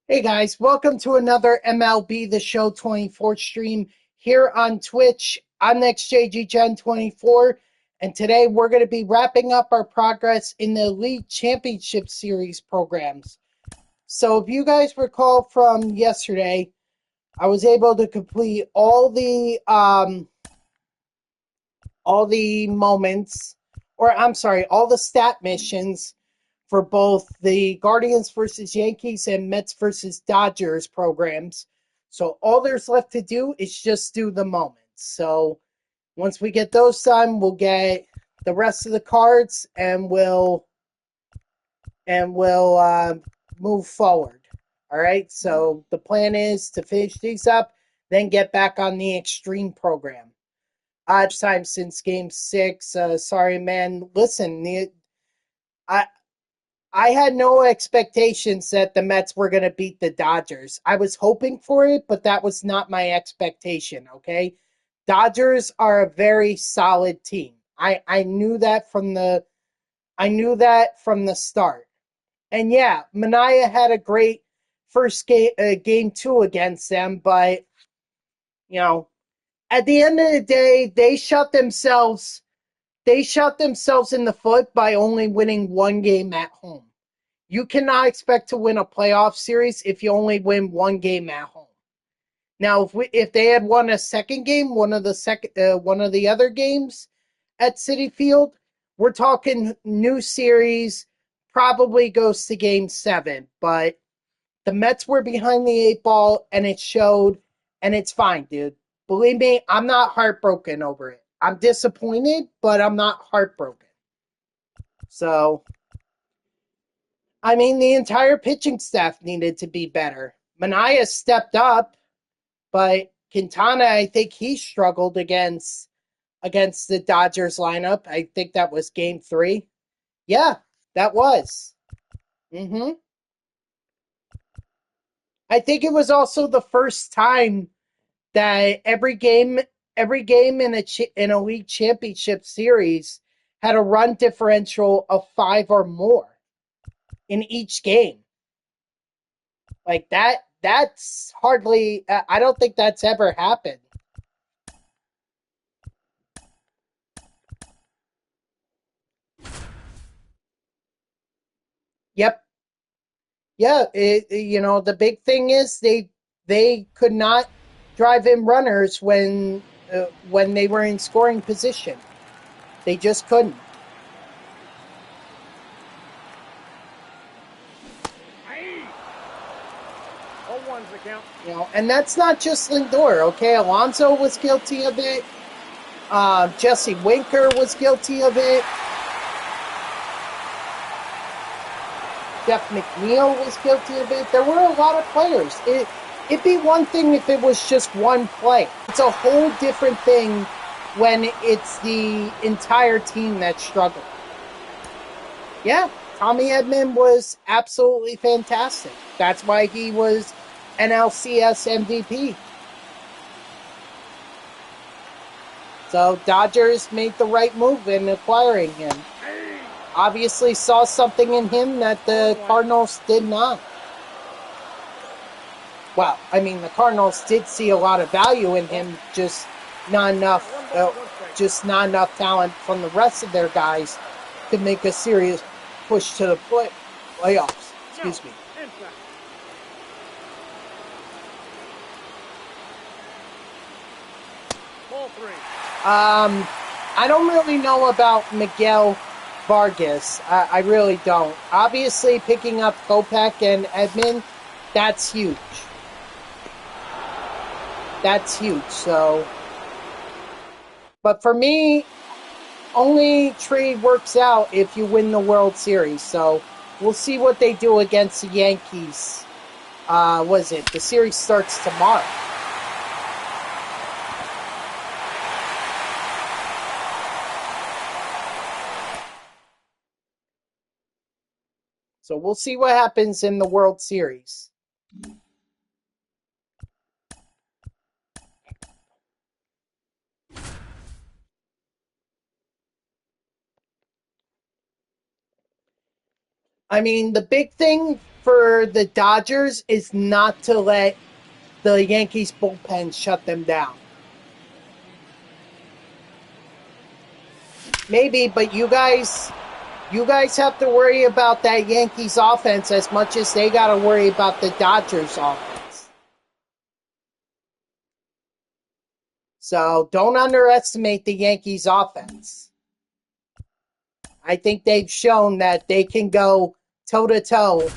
Hey guys, welcome to another MLB The Show 24 stream here on Twitch. I'm NextJGGen24, and today we're going to be wrapping up our progress in the Elite Championship Series programs. So if you guys recall from yesterday, I was able to complete all the moments, or I'm sorry, all the stat missions for both the Guardians versus Yankees and Mets versus Dodgers programs. So all there's left to do is just do the moments. So once we get those done, we'll get the rest of the cards and we'll move forward. All right. So the plan is to finish these up, then get back on the extreme program. Time since Game 6. Sorry, man. Listen, I I had no expectations that the Mets were going to beat the Dodgers. I was hoping for it, but that was not my expectation, okay? Dodgers are a very solid team. I knew that from the start. And yeah, Mania had a great first game 2 against them, but you know, at the end of the day, they shot themselves in the foot by only winning one game at home. You cannot expect to win a playoff series if you only win one game at home. Now, if they had won a second game, one of the other games at Citi Field, we're talking new series, probably goes to Game 7. But the Mets were behind the eight ball, and it showed, and it's fine, dude. Believe me, I'm not heartbroken over it. I'm disappointed, but I'm not heartbroken. So I mean, the entire pitching staff needed to be better. Mania stepped up, but Quintana, I think he struggled against the Dodgers lineup. I think that was Game 3. Yeah, that was. hmm I think it was also the first time that every game in a league championship series had a run differential of 5 or more in each game. Like that's hardly, I don't think that's ever happened. Yep. Yeah, the big thing is they could not drive in runners when they were in scoring position. They just couldn't. And that's not just Lindor, okay? Alonso was guilty of it. Jesse Winker was guilty of it. Jeff McNeil was guilty of it. There were a lot of players. It'd be one thing if it was just one play. It's a whole different thing when it's the entire team that struggled. Yeah, Tommy Edman was absolutely fantastic. That's why he was NLCS MVP. So Dodgers made the right move in acquiring him. Obviously saw something in him that the Cardinals did not. Well, I mean, the Cardinals did see a lot of value in him, just not enough talent from the rest of their guys to make a serious push to the playoffs. Excuse me. I don't really know about Miguel Vargas. I really don't. Obviously, picking up Kopech and Edman, that's huge. That's huge. So, but for me, only trade works out if you win the World Series. So we'll see what they do against the Yankees. The series starts tomorrow. So we'll see what happens in the World Series. I mean, the big thing for the Dodgers is not to let the Yankees bullpen shut them down. Maybe, but you guys have to worry about that Yankees offense as much as they got to worry about the Dodgers offense. So don't underestimate the Yankees offense. I think they've shown that they can go toe-to-toe.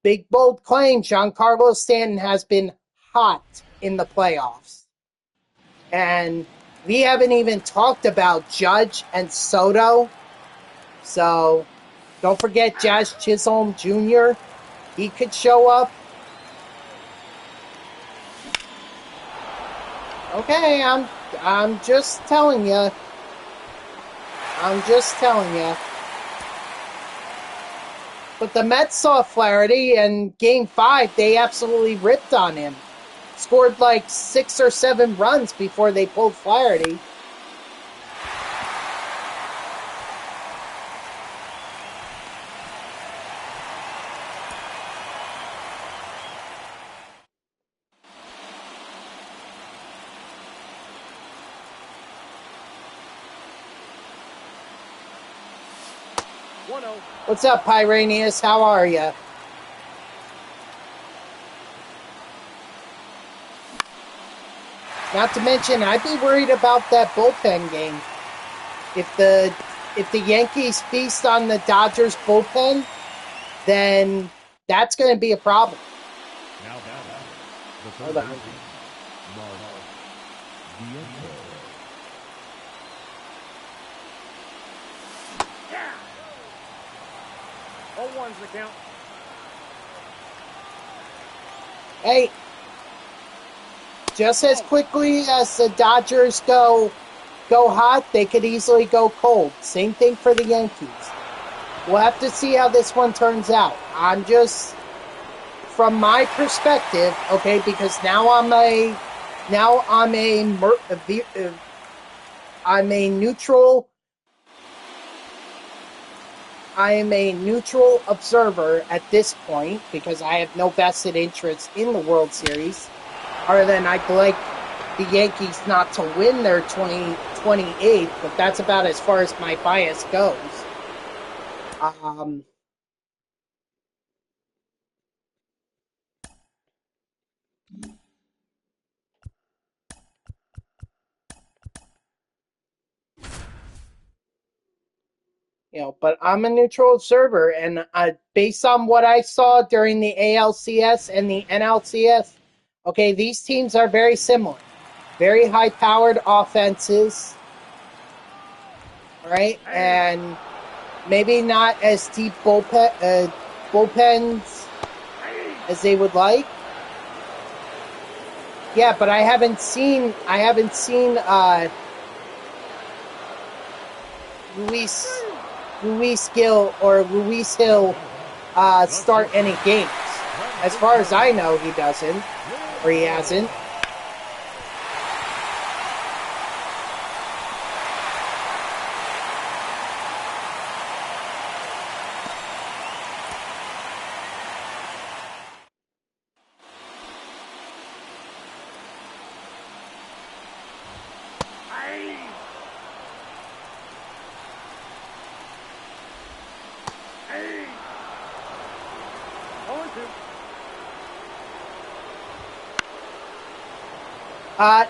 Big, bold claim, Giancarlo Stanton has been hot in the playoffs. And we haven't even talked about Judge and Soto. So don't forget Jazz Chisholm Jr. He could show up. Okay, I'm just telling you. I'm just telling you. But the Mets saw Flaherty, and Game 5, they absolutely ripped on him. Scored like 6 or 7 runs before they pulled Flaherty. What's up, Pyranius? How are you? Not to mention, I'd be worried about that bullpen game. If the Yankees feast on the Dodgers bullpen, then that's going to be a problem. Hold on. The count. Hey, just as quickly as the Dodgers go hot, they could easily go cold. Same thing for the Yankees. We'll have to see how this one turns out. I'm just, from my perspective, okay, because now I'm a neutral. I am a neutral observer at this point because I have no vested interest in the World Series, other than I'd like the Yankees not to win their 28th, but that's about as far as my bias goes. But I'm a neutral observer, and based on what I saw during the ALCS and the NLCS, okay, these teams are very similar. Very high-powered offenses, all right, and maybe not as deep bullpens as they would like. Yeah, but I haven't seen Luis Gil or Luis Hill start any games. As far as I know, he doesn't, or he hasn't.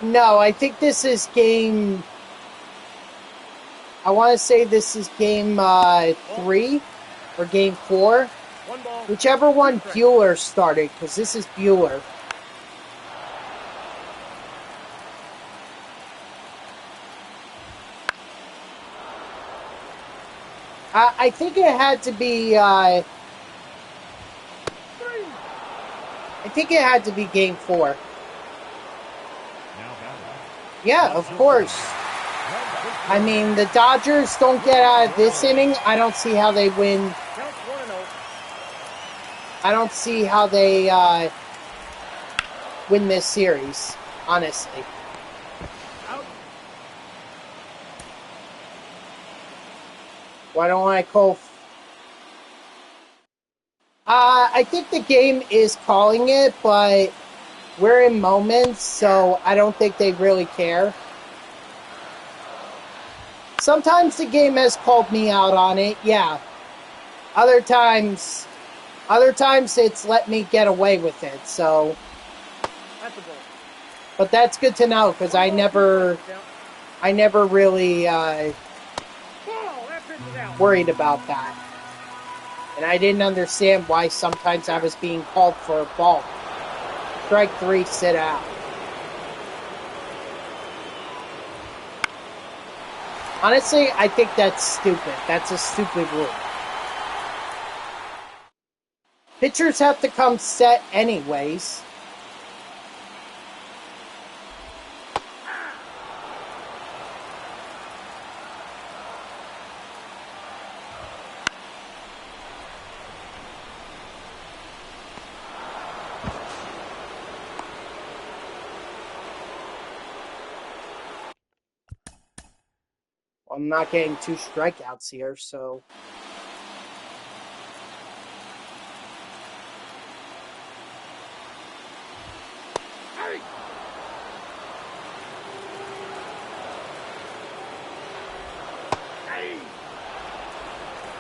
No, I think this is game... I want to say this is game 3 or game 4. Whichever one Bueller started, because this is Bueller. I think it had to be... I think it had to be game 4. Yeah, of course. I mean, the Dodgers don't get out of this inning. I don't see how they win. I don't see how they win this series, honestly. Why don't I call I think the game is calling it, but we're in moments, so I don't think they really care. Sometimes the game has called me out on it, yeah. Other times it's let me get away with it, so. That's a ball. But that's good to know, because I never really worried about that. And I didn't understand why sometimes I was being called for a ball. Strike 3, sit out. Honestly, I think that's stupid. That's a stupid rule. Pitchers have to come set anyways. I'm not getting 2 strikeouts here, so.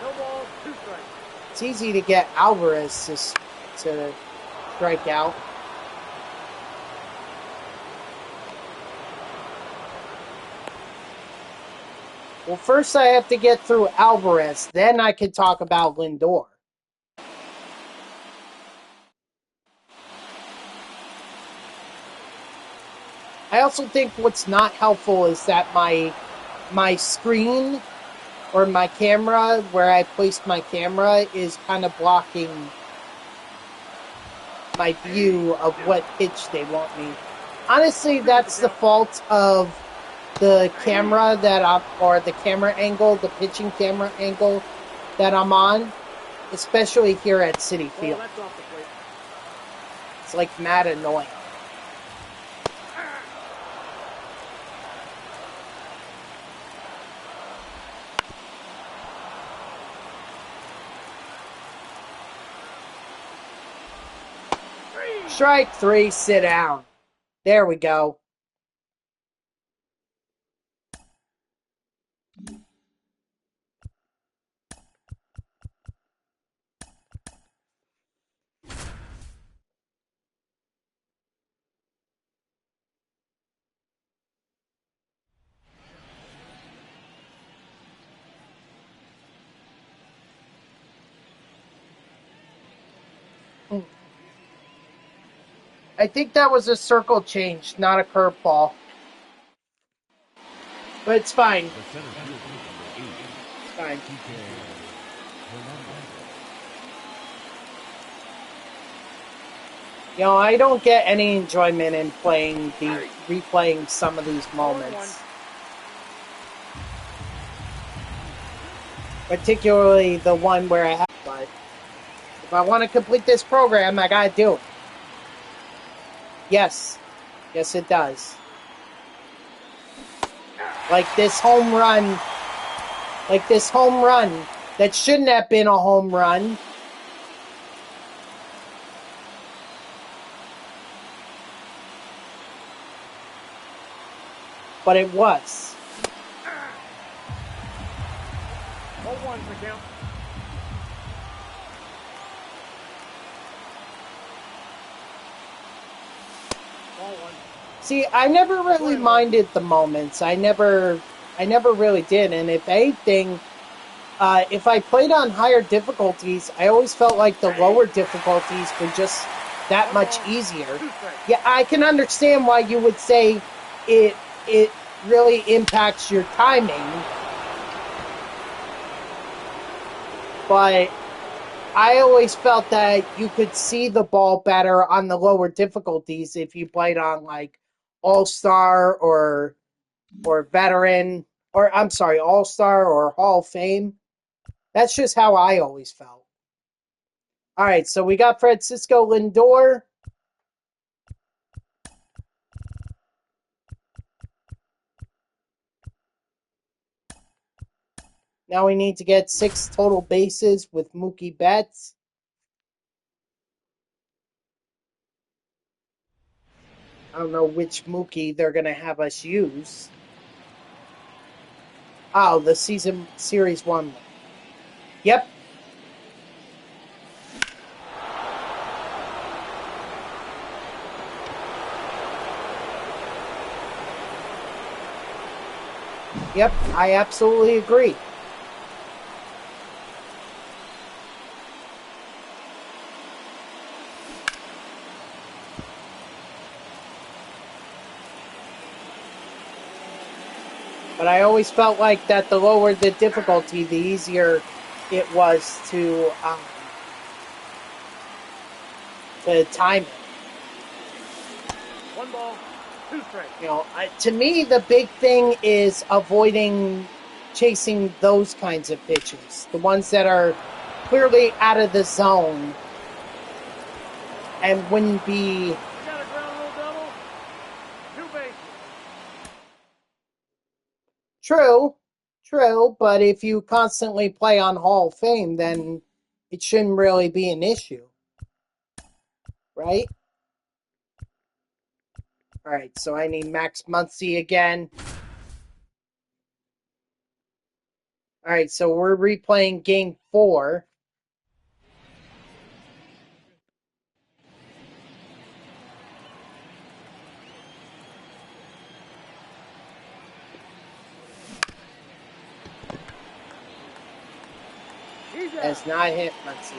No balls, 2 strikes. It's easy to get Alvarez to strike out. Well, first I have to get through Alvarez, then I can talk about Lindor. I also think what's not helpful is that my screen or my camera, where I placed my camera, is kind of blocking my view of what pitch they want me. Honestly, that's the fault of the camera that I'm, or the camera angle, the pitching camera angle that I'm on, especially here at Citi Field. It's like mad annoying. Strike 3, sit down. There we go. I think that was a circle change, not a curveball. But it's fine. It's fine. You know, I don't get any enjoyment in replaying some of these moments. Particularly the one where I have, but if I want to complete this program, I gotta do it. Yes. Yes, it does. Like this home run that shouldn't have been a home run. But it was. 0-1 for count. See, I never really minded the moments. I never really did. And if anything, if I played on higher difficulties, I always felt like the lower difficulties were just that much easier. Yeah, I can understand why you would say it really impacts your timing. But I always felt that you could see the ball better on the lower difficulties if you played on like All-Star or Veteran, or I'm sorry, All-Star or Hall of Fame. That's just how I always felt. All right, so we got Francisco Lindor. Now we need to get 6 total bases with Mookie Betts. I don't know which Mookie they're going to have us use. Oh, the season series 1. Yep. Yep, I absolutely agree. But I always felt like that the lower the difficulty, the easier it was to time it. 1 ball, 2 strikes. You know, to me, the big thing is avoiding chasing those kinds of pitches, the ones that are clearly out of the zone and wouldn't be. You got a ground rule double. 2 bases. True, but if you constantly play on Hall of Fame, then it shouldn't really be an issue, right? All right, so I need Max Muncy again. All right, so we're replaying Game 4. He's out. Has not hit Muncy.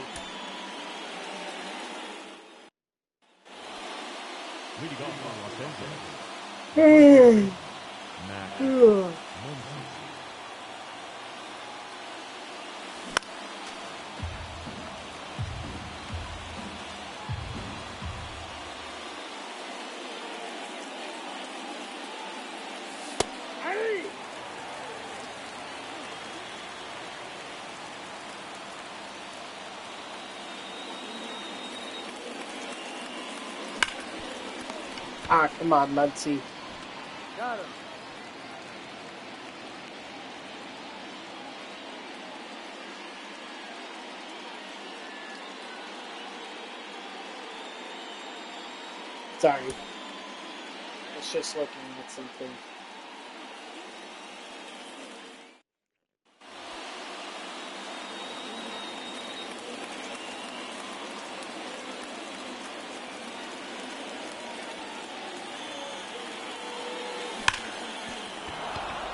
Leading off for Los Hmm. Angeles, Max Muncy. Hey! Ah, come on, Muncy. Got him. Sorry. I was just looking at something.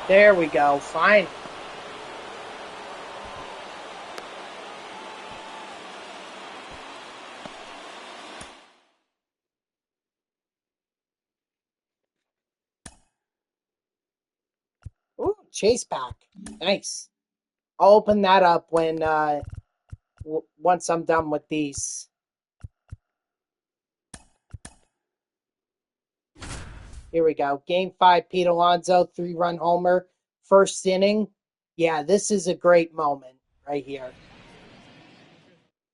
There we go. Fine. Ooh, chase pack. Nice. I'll open that up when once I'm done with these. Here we go. Game 5, Pete Alonso, 3-run homer. First inning. Yeah, this is a great moment right here.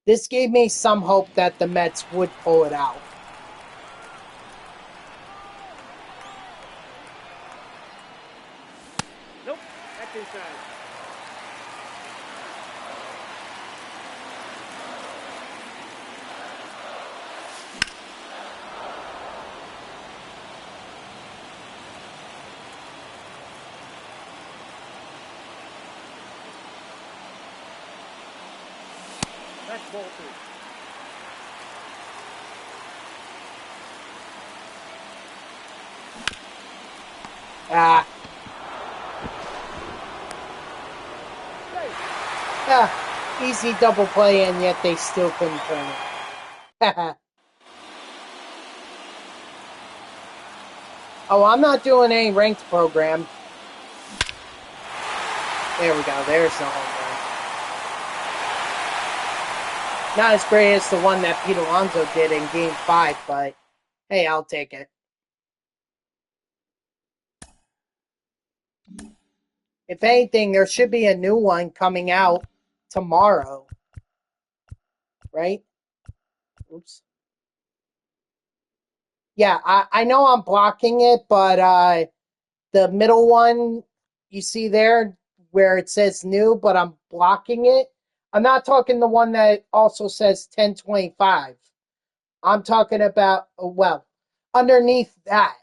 This gave me some hope that the Mets would pull it out. Nope. That's inside. That's ball 2. Ah, easy double play, and yet they still couldn't turn it. Oh, I'm not doing any ranked program. There we go. There's the home run. Not as great as the one that Pete Alonso did in Game 5, but hey, I'll take it. If anything, there should be a new one coming out tomorrow. Right? Oops. Yeah, I know I'm blocking it, but the middle one you see there where it says new, but I'm blocking it. I'm not talking the one that also says 1025. I'm talking about, well, underneath that,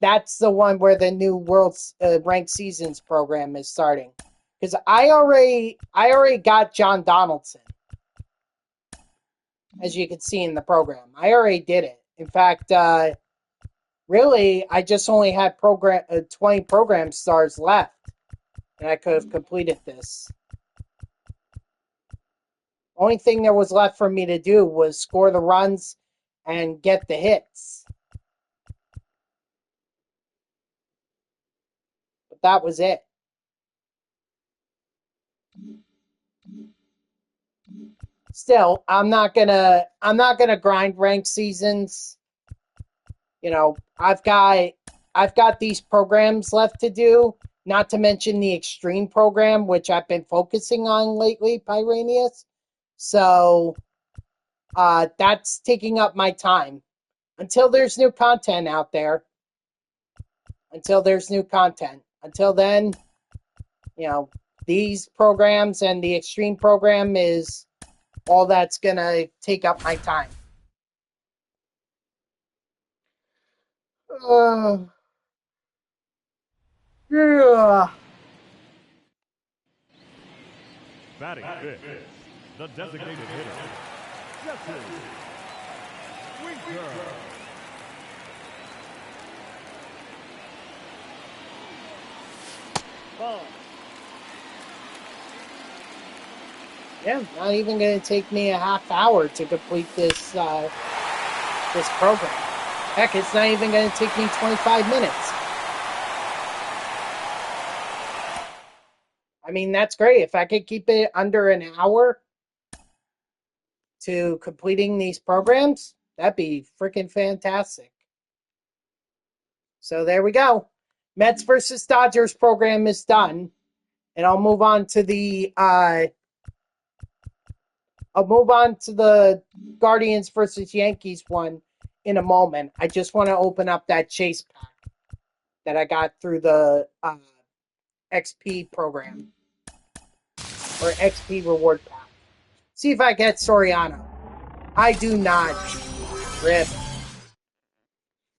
that's the one where the new World Ranked Seasons program is starting. Because I already got John Donaldson, as you can see in the program. I already did it. In fact, really, I just only had 20 program stars left, and I could have completed this. Only thing there was left for me to do was score the runs and get the hits. But that was it. Still, I'm not gonna grind ranked seasons. You know, I've got these programs left to do, not to mention the extreme program, which I've been focusing on lately, Pyranius. So that's taking up my time until there's new content out there. Until then, you know, these programs and the extreme program is all that's gonna take up my time. Yeah. Batting fifth, the designated hitter, Jesse Winker. Ball. Yeah, not even going to take me a half hour to complete this this program. Heck, it's not even going to take me 25 minutes. I mean, that's great. If I could keep it under an hour to completing these programs, that'd be freaking fantastic. So there we go. Mets versus Dodgers program is done, and I'll move on to the Guardians versus Yankees one in a moment. I just want to open up that chase pack that I got through the XP program or XP reward pack. See if I get Soriano. I do not. Rip.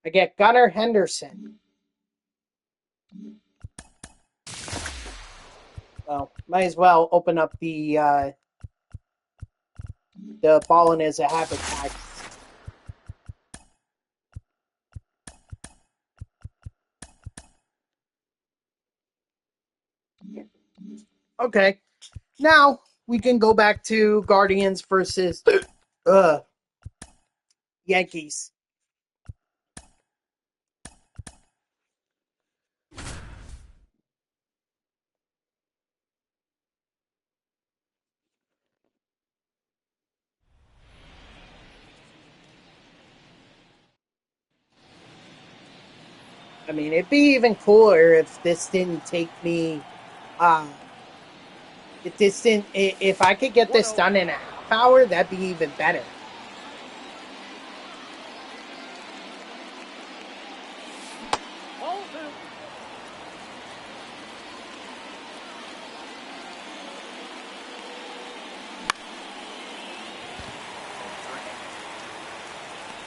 I get Gunnar Henderson. Well, might as well open up the Ballin' is a Habit pack. Okay. Now we can go back to Guardians versus Yankees. I mean, it'd be even cooler if this didn't take me. If I could get this done in a half hour, that'd be even better. Ball two.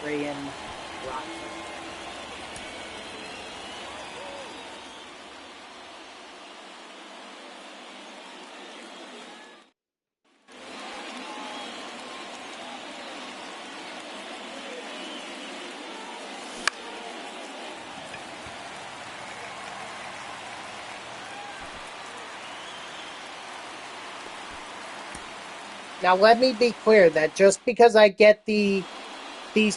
Brian Rock. Now, let me be clear that just because I get these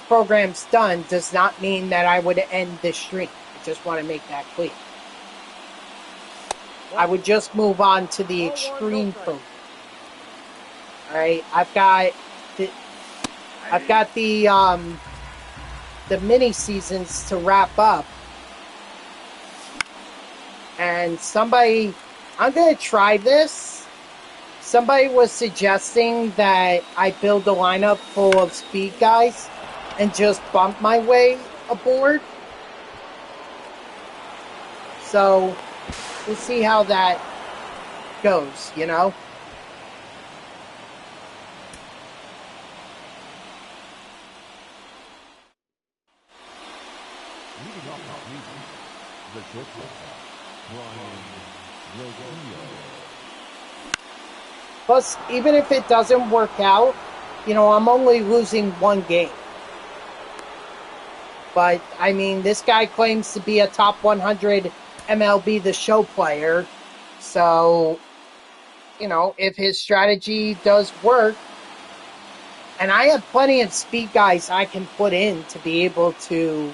programs done does not mean that I would end the stream. I just want to make that clear. I would just move on to the extreme program. All right, I've got the mini seasons to wrap up, and I'm gonna try this. Somebody was suggesting that I build a lineup full of speed guys and just bump my way aboard. So we'll see how that goes, you know? The shortstop, Brian Rogelio. Plus, even if it doesn't work out, I'm only losing one game. But, I mean, this guy claims to be a top 100 MLB The Show player. So, if his strategy does work, and I have plenty of speed guys I can put in to be able to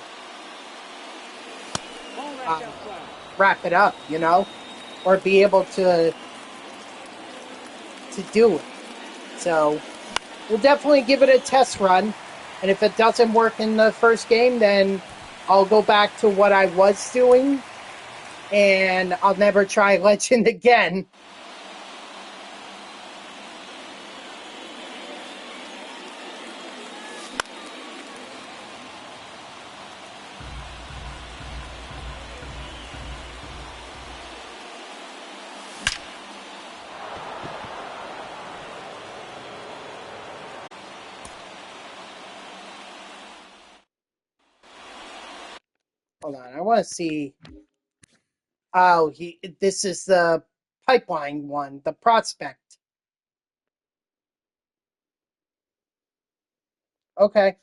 wrap it up, or be able to do it. So, we'll definitely give it a test run. And if it doesn't work in the first game, then I'll go back to what I was doing. And I'll never try Legend again. Hold on, I want to see. Oh, this is the pipeline one, the prospect. Okay.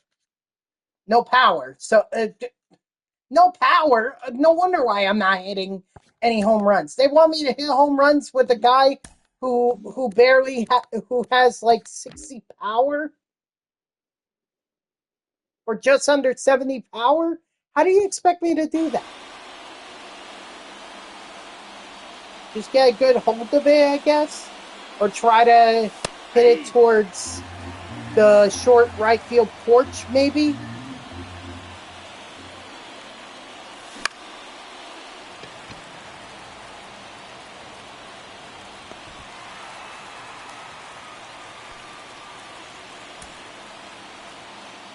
No power. So, no power. No wonder why I'm not hitting any home runs. They want me to hit home runs with a guy who barely who has like 60 power or just under 70 power. How do you expect me to do that? Just get a good hold of it, I guess, or try to hit it towards the short right field porch, maybe.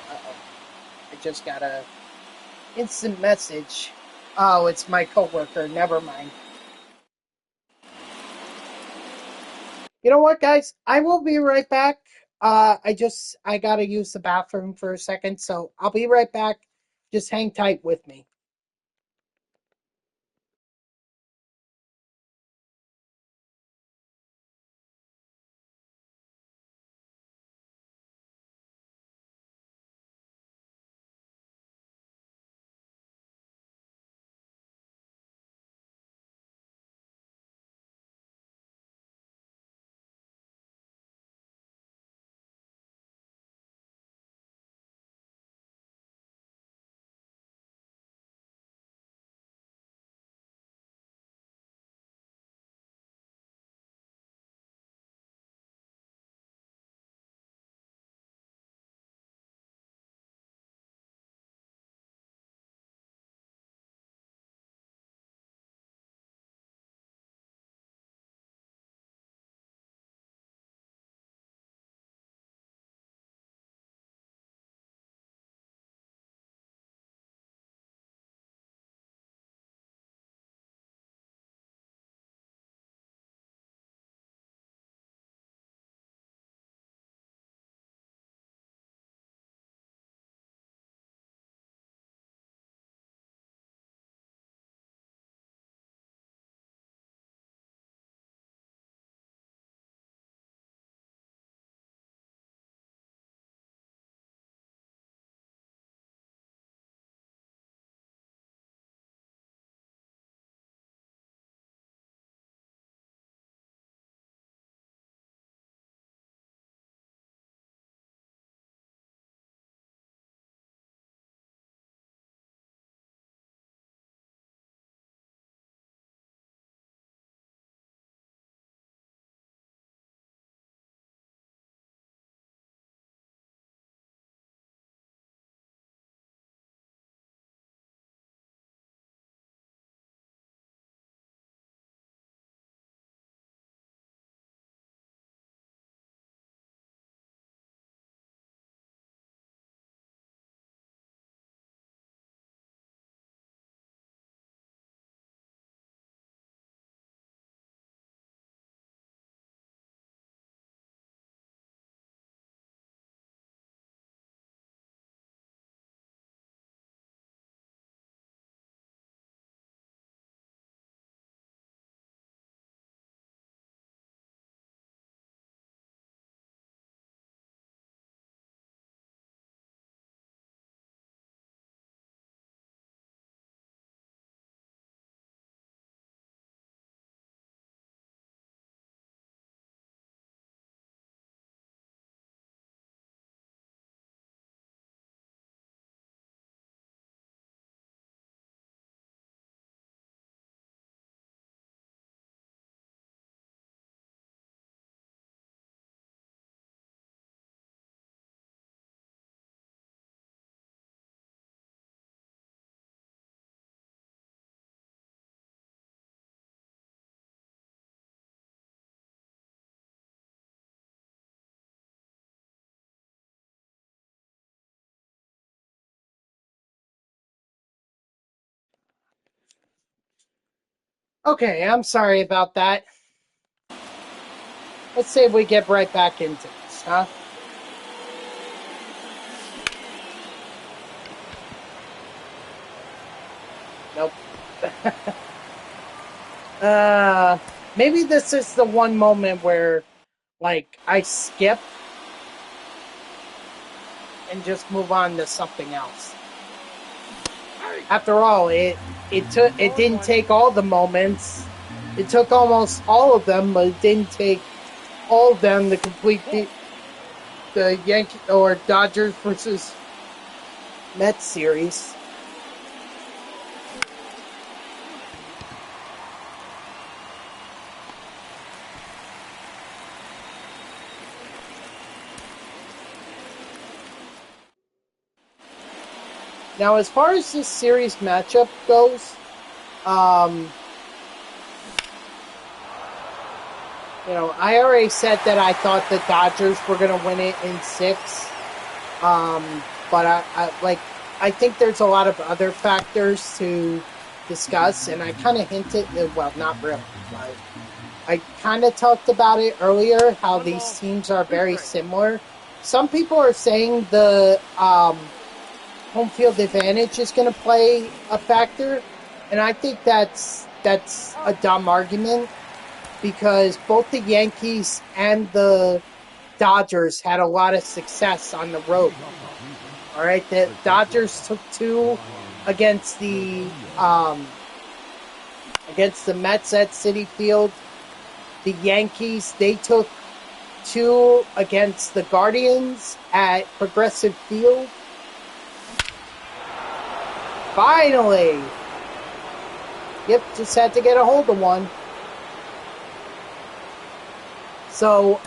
Uh-oh. I just got a instant message. Oh, it's my coworker. Never mind. You know what, guys? I will be right back. I gotta use the bathroom for a second, so I'll be right back. Just hang tight with me. Okay, I'm sorry about that. Let's say we get right back into this, huh? Nope. Maybe this is the one moment where, like, I skip and just move on to something else. After all, it didn't take all the moments. It took almost all of them, but it didn't take all of them to complete the Yankee or Dodgers versus Mets series. Now, as far as this series matchup goes, I already said that I thought the Dodgers were going to win it in 6. But I think there's a lot of other factors to discuss, and I kind of hinted, well, not really, but I kind of talked about it earlier, how these teams are very similar. Some people are saying the home field advantage is going to play a factor, and I think that's a dumb argument, because both the Yankees and the Dodgers had a lot of success on the road. All right, the Dodgers took 2 against the Mets at Citi Field. The Yankees, they took 2 against the Guardians at Progressive Field. Finally! Yep, just had to get a hold of one. So,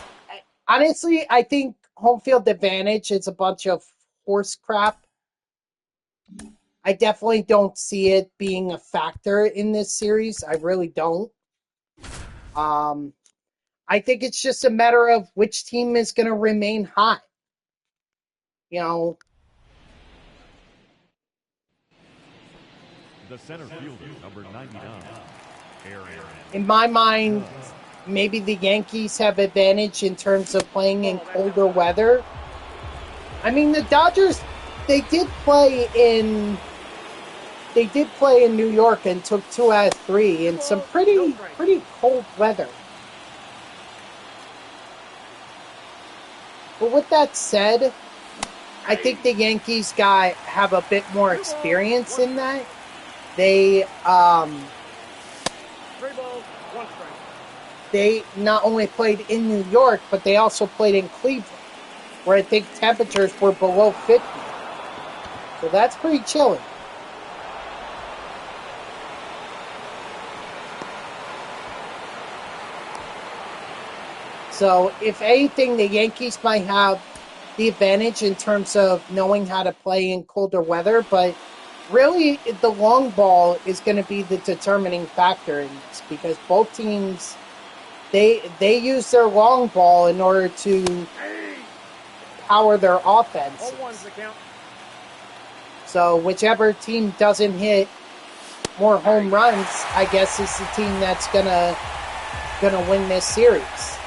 honestly, I think home field advantage is a bunch of horse crap. I definitely don't see it being a factor in this series. I really don't. I think it's just a matter of which team is going to remain hot. The center fielder, number 99. In my mind, maybe the Yankees have advantage in terms of playing in colder weather. I mean, the Dodgers, they did play in New York and took 2 out of 3 in some pretty cold weather. But with that said, I think the Yankees have a bit more experience in that. They not only played in New York, but they also played in Cleveland, where I think temperatures were below 50. So that's pretty chilly. So, if anything, the Yankees might have the advantage in terms of knowing how to play in colder weather, but really the long ball is going to be the determining factor in this, because both teams, they use their long ball in order to power their offense. So, whichever team doesn't hit more home runs, I guess is the team that's gonna win this series.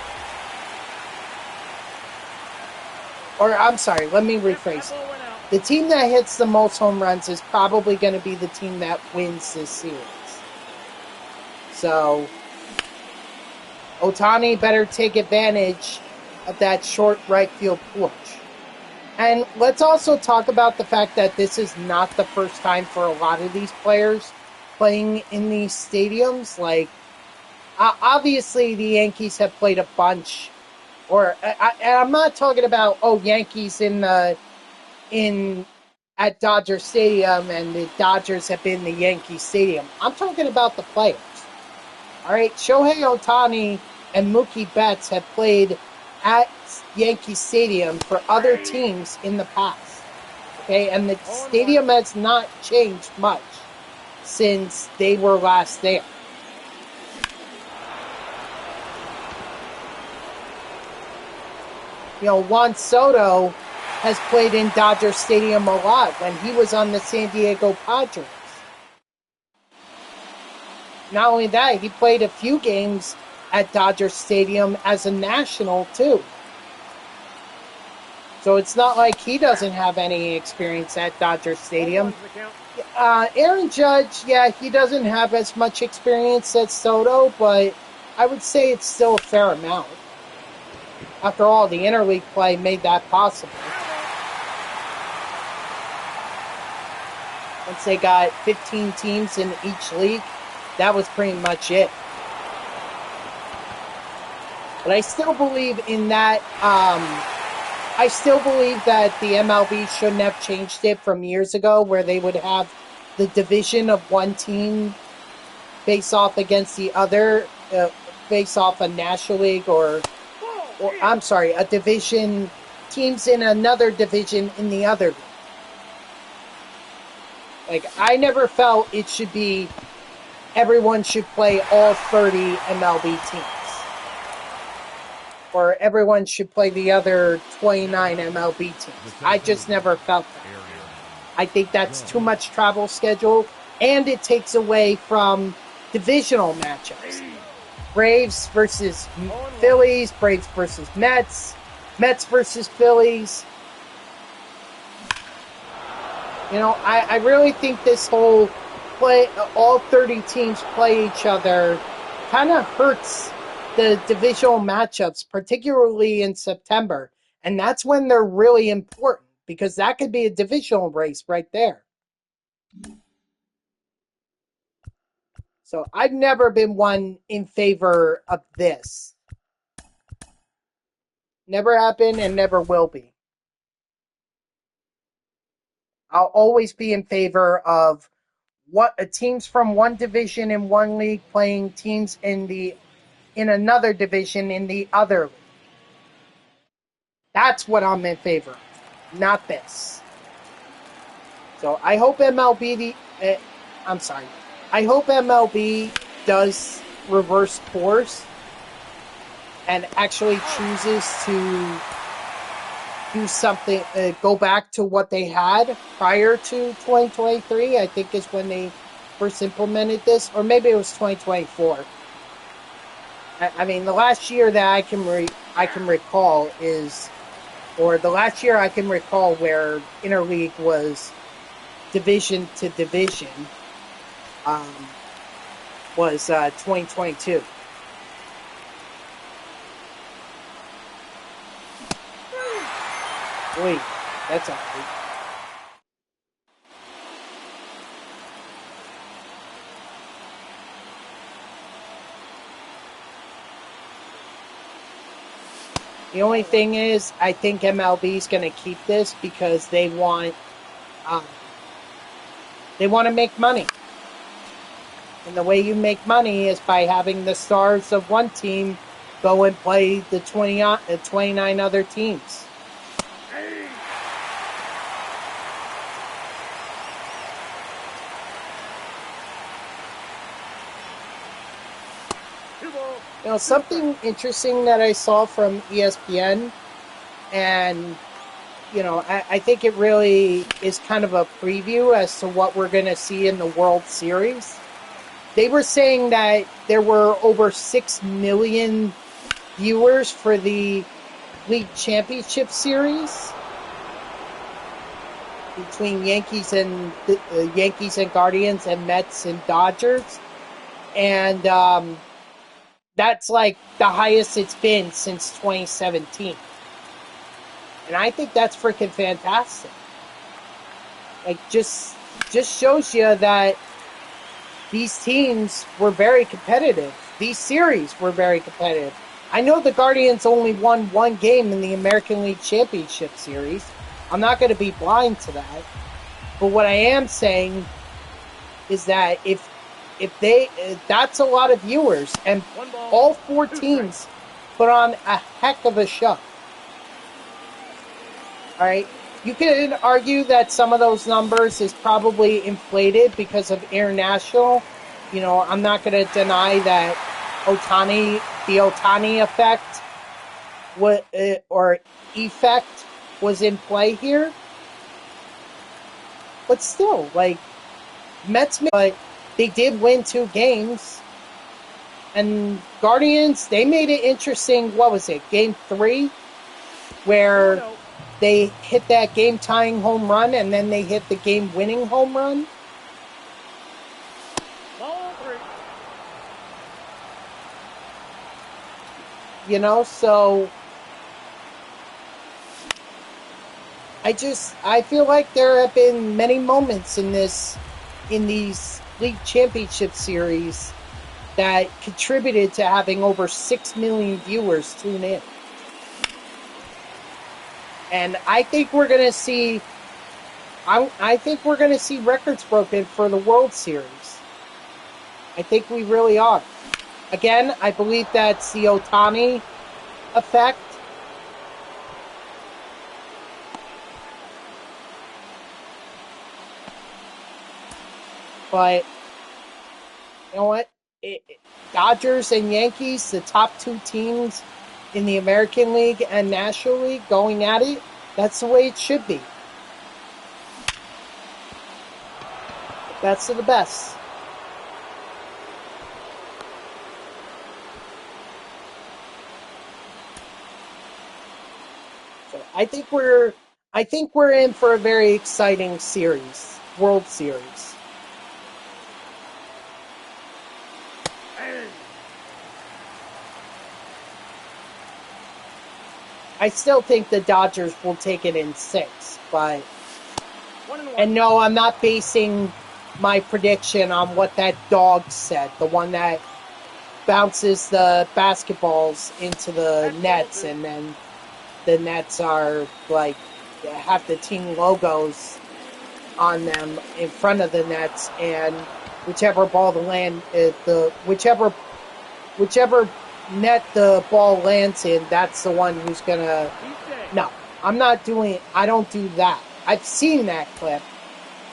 Or, I'm sorry, let me rephrase it. The team that hits the most home runs is probably going to be the team that wins this series. So, Ohtani better take advantage of that short right field porch. And let's also talk about the fact that this is not the first time for a lot of these players playing in these stadiums. Like, obviously the Yankees have played a bunch. I'm not talking about Yankees at Dodger Stadium and the Dodgers have been the Yankee Stadium. I'm talking about the players. All right, Shohei Ohtani and Mookie Betts have played at Yankee Stadium for other teams in the past. Okay, and the stadium has not changed much since they were last there. Juan Soto has played in Dodger Stadium a lot when he was on the San Diego Padres. not only that, he played a few games at Dodger Stadium as a national, too. So it's not like he doesn't have any experience at Dodger Stadium. Aaron Judge, yeah, he doesn't have as much experience as Soto, but I would say it's still a fair amount. After all, the interleague play made that possible. Once they got 15 teams in each league, that was pretty much it. But I still believe in that. I still believe that the MLB shouldn't have changed it from years ago, where they would have the division of one team face off against the other, face off a National League or I'm sorry, a division, teams in another division in the other league. Like, I never felt it should be everyone should play all 30 MLB teams. Or everyone should play the other 29 MLB teams. I just never felt that. I think that's too much travel schedule, and it takes away from divisional matchups. Braves versus Phillies, Braves versus Mets, Mets versus Phillies. You know, I really think this whole play, all 30 teams play each other, kind of hurts the divisional matchups, particularly in September. And that's when they're really important, because that could be a divisional race right there. So I've never been one in favor of this. Never have been and never will be. I'll always be in favor of teams from one division in one league playing teams in another division in the other league. That's what I'm in favor of, not this. So I hope MLB I hope MLB does reverse course and actually chooses to do something, go back to what they had prior to 2023, I think is when they first implemented this, or maybe it was 2024. I mean, the last year that I can recall is, or the last year I can recall where interleague was division to division, was 2022. Wait, that's ugly. The only thing is, I think MLB is going to keep this because they want to make money. And the way you make money is by having the stars of one team go and play the 29 other teams. You know, something interesting that I saw from ESPN, and, you know, I think it really is kind of a preview as to what we're going to see in the World Series. They were saying that there were over 6 million viewers for the League Championship Series between Yankees and Guardians and Mets and Dodgers. And that's like the highest it's been since 2017. And I think that's freaking fantastic. Like, just shows you that these teams were very competitive. These series were very competitive. I know the Guardians only won one game in the American League Championship Series. I'm not going to be blind to that. But what I am saying is that if that's a lot of viewers, and all four teams put on a heck of a show. All right, you can argue that some of those numbers is probably inflated because of international. You know, I'm not going to deny that the Ohtani effect, or effect, was in play here. But still, like, Mets, but they did win 2 games. And Guardians, they made it interesting. What was it? Game 3, where they hit that game-tying home run, and then they hit the game-winning home run. Ball 3. You know, so I feel like there have been many moments in these league championship series that contributed to having over 6 million viewers tune in. And I think we're going to see I think we're going to see records broken for the World Series. I think we really are. Again, I believe that's the Ohtani effect. But you know what? Dodgers and Yankees, the top 2 teams in the American League and National League going at it, that's the way it should be. Best of the best. So I think we're in for a very exciting series, World Series. I still think the Dodgers will take it in 6, but and no, I'm not basing my prediction on what that dog said, the one that bounces the basketballs into the nets, and then the nets are like have the team logos on them in front of the nets, and whichever ball whichever net the ball lands in, that's the one who's gonna. No, I don't do that. I've seen that clip,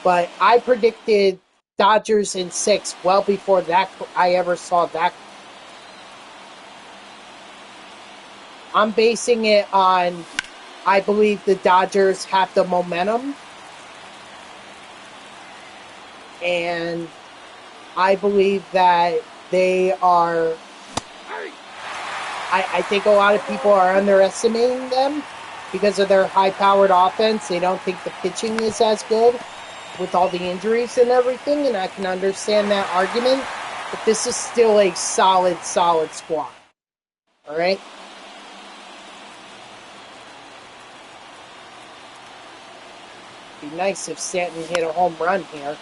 but I predicted Dodgers in 6 well before that I ever saw that. I'm basing it on, I believe the Dodgers have the momentum, and I believe that they are. I think a lot of people are underestimating them because of their high-powered offense. They don't think the pitching is as good with all the injuries and everything, and I can understand that argument. But this is still a solid squad. All right? It'd be nice if Stanton hit a home run here.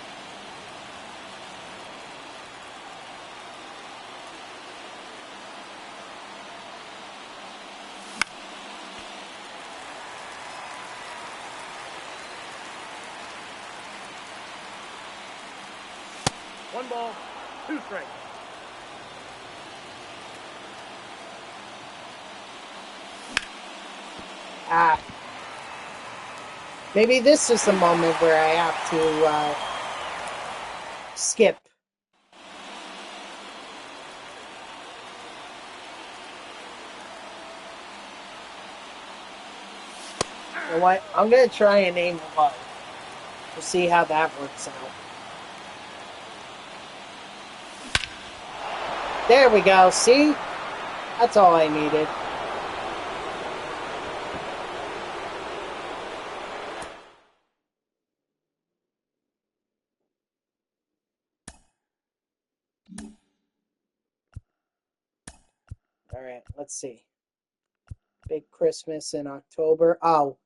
One ball, 2 strikes. Maybe this is the moment where I have to skip. You know what? I'm going to try and aim low. We'll see how that works out. There we go. See? That's all I needed. All right, let's see. Big Christmas in October. Oh,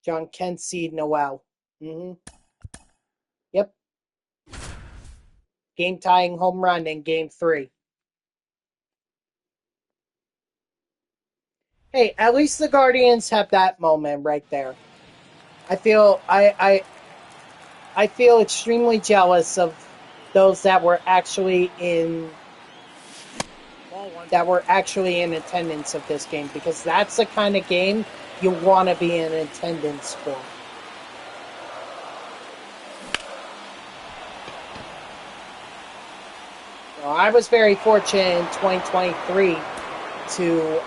John Kent seed Noel. Yep. Game tying home run in game 3. Hey, at least the Guardians have that moment right there. I feel extremely jealous of those that were actually in attendance of this game, because that's the kind of game you want to be in attendance for. Well, I was very fortunate in 2023 to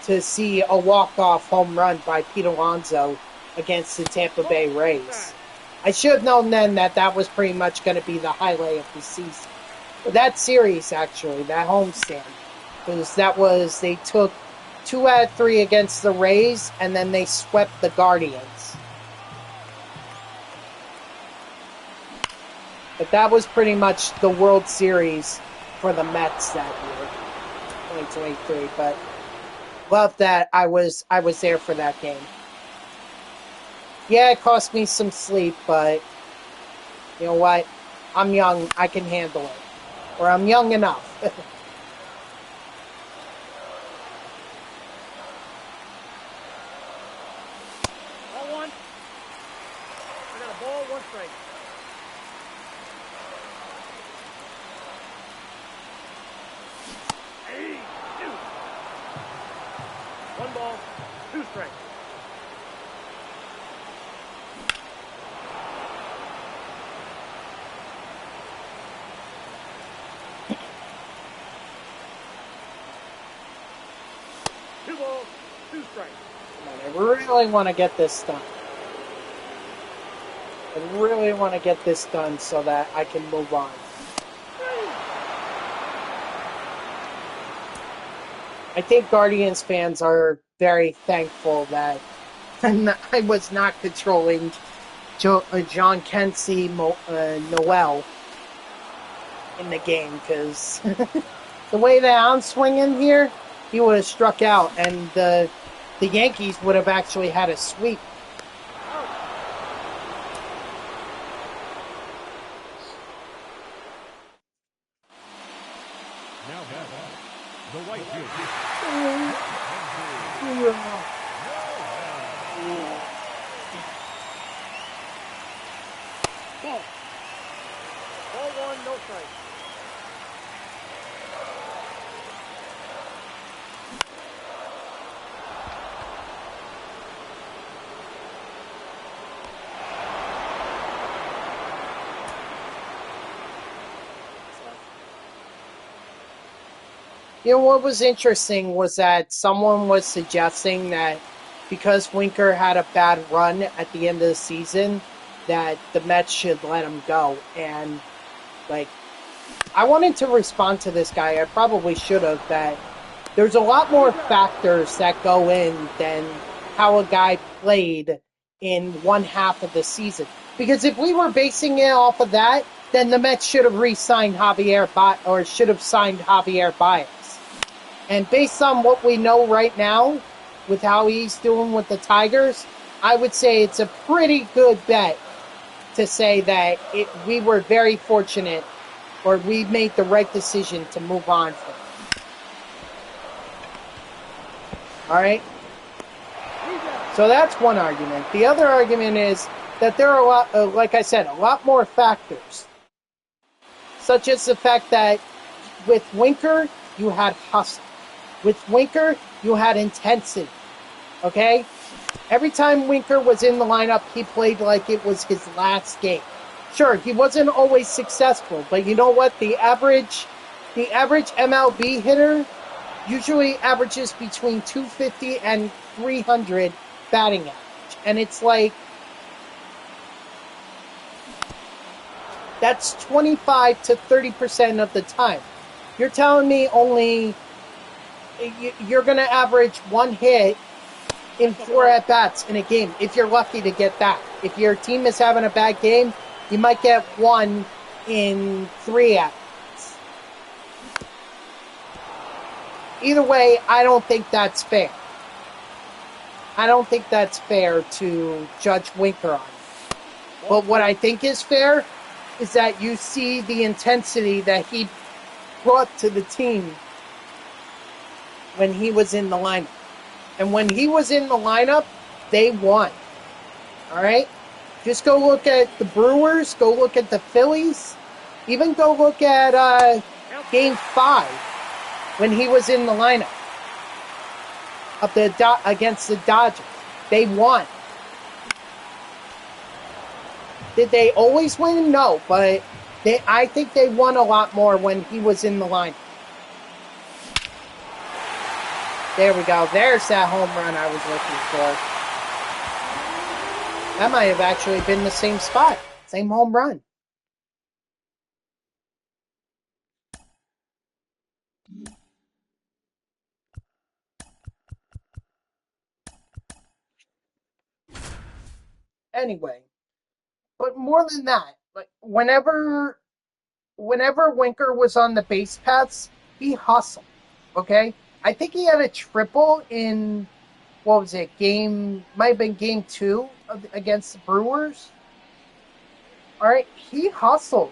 to see a walk-off home run by Pete Alonso against the Tampa Bay Rays. I should have known then that that was pretty much going to be the highlight of the season. That series, actually, that homestand, because they took 2 out of 3 against the Rays, and then they swept the Guardians. But that was pretty much the World Series for the Mets that year, 2023. But love that I was there for that game. Yeah, it cost me some sleep, but you know what? I'm young. I can handle it. Or I'm young enough. Ball 1. I got a ball, 1 strike. Hey, 2. 1 ball, 2 strikes. I really want to get this done. I really want to get this done so that I can move on. I think Guardians fans are very thankful that I was not controlling John Kensey Noel in the game, because the way that I'm swinging here, he would have struck out, and the Yankees would have actually had a sweep. Now the right field. Ball 1, no strike. You know, what was interesting was that someone was suggesting that because Winker had a bad run at the end of the season, that the Mets should let him go. And, like, I wanted to respond to this guy. I probably should have. That there's a lot more factors that go in than how a guy played in one half of the season. Because if we were basing it off of that, then the Mets should have re-signed should have signed Javier Baez. And based on what we know right now, with how he's doing with the Tigers, I would say it's a pretty good bet to say that we were very fortunate, or we made the right decision to move on from him. All right? So that's one argument. The other argument is that there are like I said, a lot more factors. Such as the fact that with Winker, you had hustle. With Winker, you had intensity. Okay? Every time Winker was in the lineup, he played like it was his last game. Sure, he wasn't always successful, but you know what? The average MLB hitter usually averages between 250 and 300 batting average. And it's like, that's 25 to 30% of the time. You're telling me you're going to average 1 hit in 4 at-bats in a game, if you're lucky to get that. If your team is having a bad game, you might get 1 in 3 at-bats. Either way, I don't think that's fair. I don't think that's fair to judge Winker on. But what I think is fair is that you see the intensity that he brought to the team when he was in the lineup. And when he was in the lineup, they won. All right? Just go look at the Brewers, go look at the Phillies, even go look at Game 5 when he was in the lineup against the Dodgers. They won. Did they always win? No, but I think they won a lot more when he was in the lineup. There we go. There's that home run I was looking for. That might have actually been the same spot. Same home run. Anyway, but more than that, like whenever Winker was on the base paths, he hustled. Okay? I think he had a triple in what was it? Might have been game 2 against the Brewers. All right, he hustled.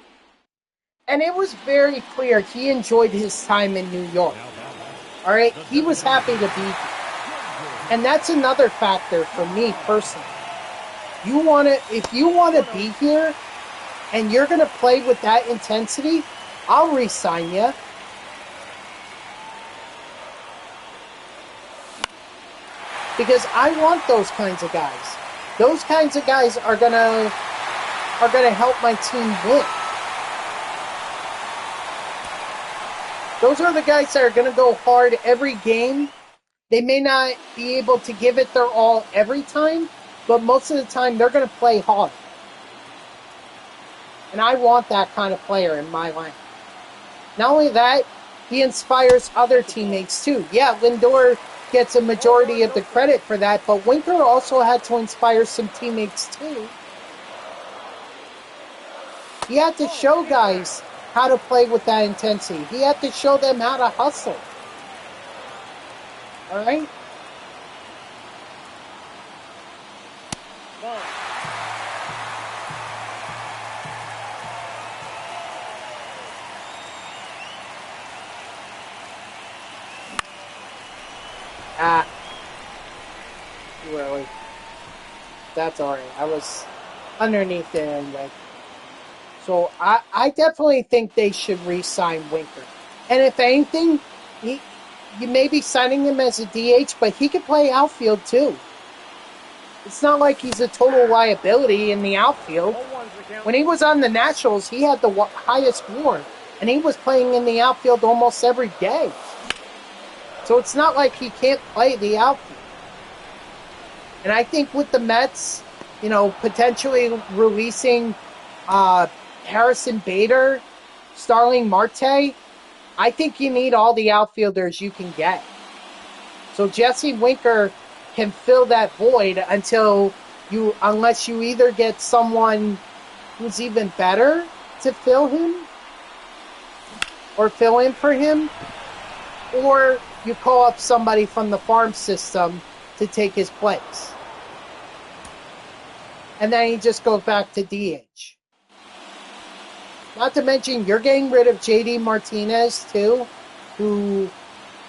And it was very clear he enjoyed his time in New York. All right, he was happy to be here. And that's another factor for me personally. If you want to be here and you're going to play with that intensity, I'll re-sign you. Because I want those kinds of guys. Those kinds of guys are gonna help my team win. Those are the guys that are gonna go hard every game. They may not be able to give it their all every time, but most of the time they're gonna play hard. And I want that kind of player in my lineup. Not only that, he inspires other teammates too. Yeah, Lindor gets a majority of the credit for that, but Winker also had to inspire some teammates too. He had to show guys how to play with that intensity. He had to show them how to hustle. All right? Really. That's alright. I was underneath there anyway. So I definitely think they should re-sign Winker. And if anything, you may be signing him as a DH, but he could play outfield too. It's not like he's a total liability in the outfield. When he was on the Nationals, he had the highest WAR, and he was playing in the outfield almost every day. So it's not like he can't play the outfield. And I think with the Mets, potentially releasing Harrison Bader, Starling Marte, I think you need all the outfielders you can get. So Jesse Winker can fill that void unless you either get someone who's even better to fill him or fill in for him, or you call up somebody from the farm system to take his place. And then he just goes back to DH. Not to mention, you're getting rid of JD Martinez, too, who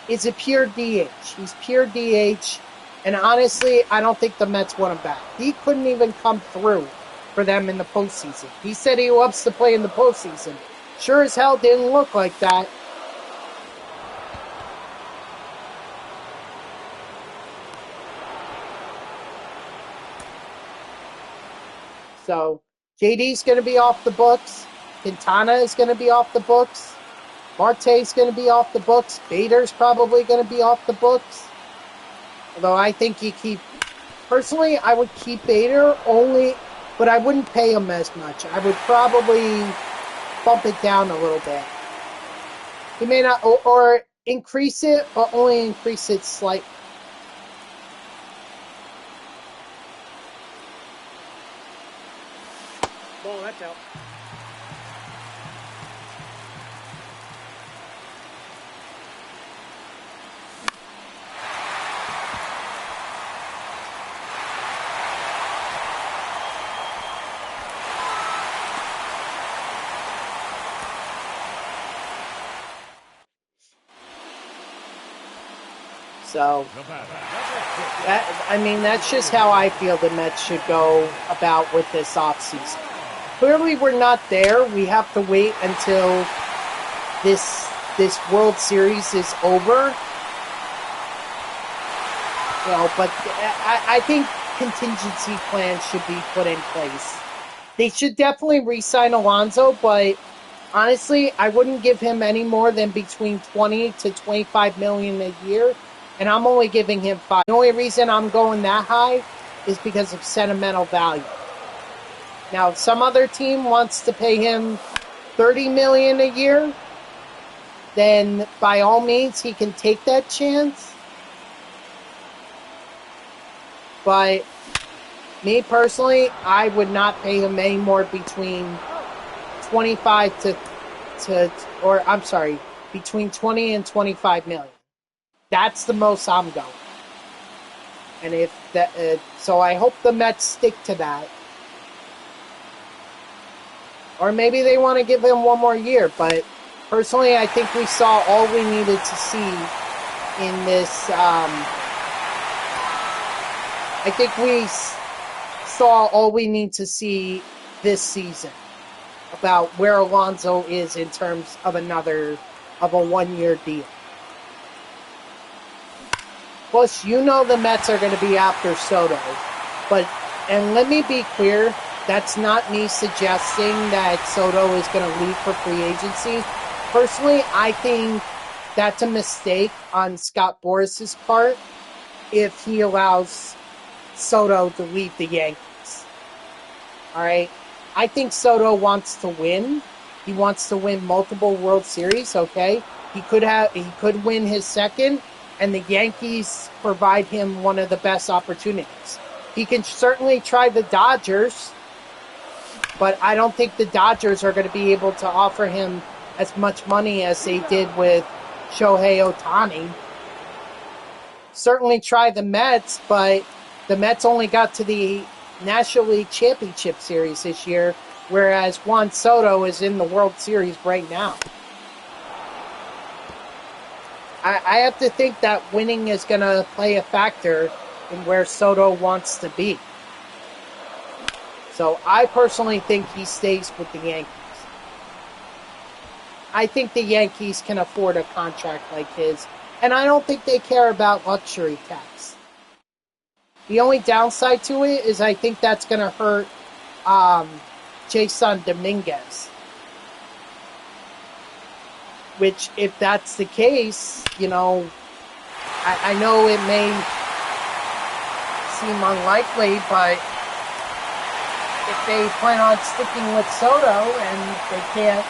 is a pure DH. He's pure DH. And honestly, I don't think the Mets want him back. He couldn't even come through for them in the postseason. He said he loves to play in the postseason. Sure as hell didn't look like that. So, JD's going to be off the books. Quintana is going to be off the books. Marte's going to be off the books. Bader's probably going to be off the books. Although I think personally, I would keep Bader only, but I wouldn't pay him as much. I would probably bump it down a little bit. He may not, or increase it, but only increase it slightly. Ball, that's out. So, that's just how I feel the Mets should go about with this offseason. Clearly, we're not there. We have to wait until this World Series is over. But I think contingency plans should be put in place. They should definitely re-sign Alonso, but honestly, I wouldn't give him any more than between $20 to $25 million a year, And I'm only giving him 5. The only reason I'm going that high is because of sentimental value. Now, if some other team wants to pay him $30 million a year, then by all means he can take that chance. But me personally, I would not pay him any more between 25 between 20 and 25 million. That's the most I'm going. And if that, so I hope the Mets stick to that. Or maybe they want to give him one more year. But personally, I think we saw all we needed to see in this. I think we saw all we need to see this season about where Alonso is in terms of a 1-year deal. Plus, the Mets are going to be after Soto. And let me be clear, that's not me suggesting that Soto is going to leave for free agency. Personally, I think that's a mistake on Scott Boras's part if he allows Soto to leave the Yankees. All right? I think Soto wants to win. He wants to win multiple World Series, okay? He could win his second, and the Yankees provide him one of the best opportunities. He can certainly try the Dodgers, but I don't think the Dodgers are going to be able to offer him as much money as they did with Shohei Ohtani. Certainly try the Mets, but the Mets only got to the National League Championship Series this year, whereas Juan Soto is in the World Series right now. I have to think that winning is going to play a factor in where Soto wants to be. So I personally think he stays with the Yankees. I think the Yankees can afford a contract like his, and I don't think they care about luxury tax. The only downside to it is I think that's going to hurt Jason Dominguez. Which, if that's the case, I know it may seem unlikely, but if they plan on sticking with Soto and they can't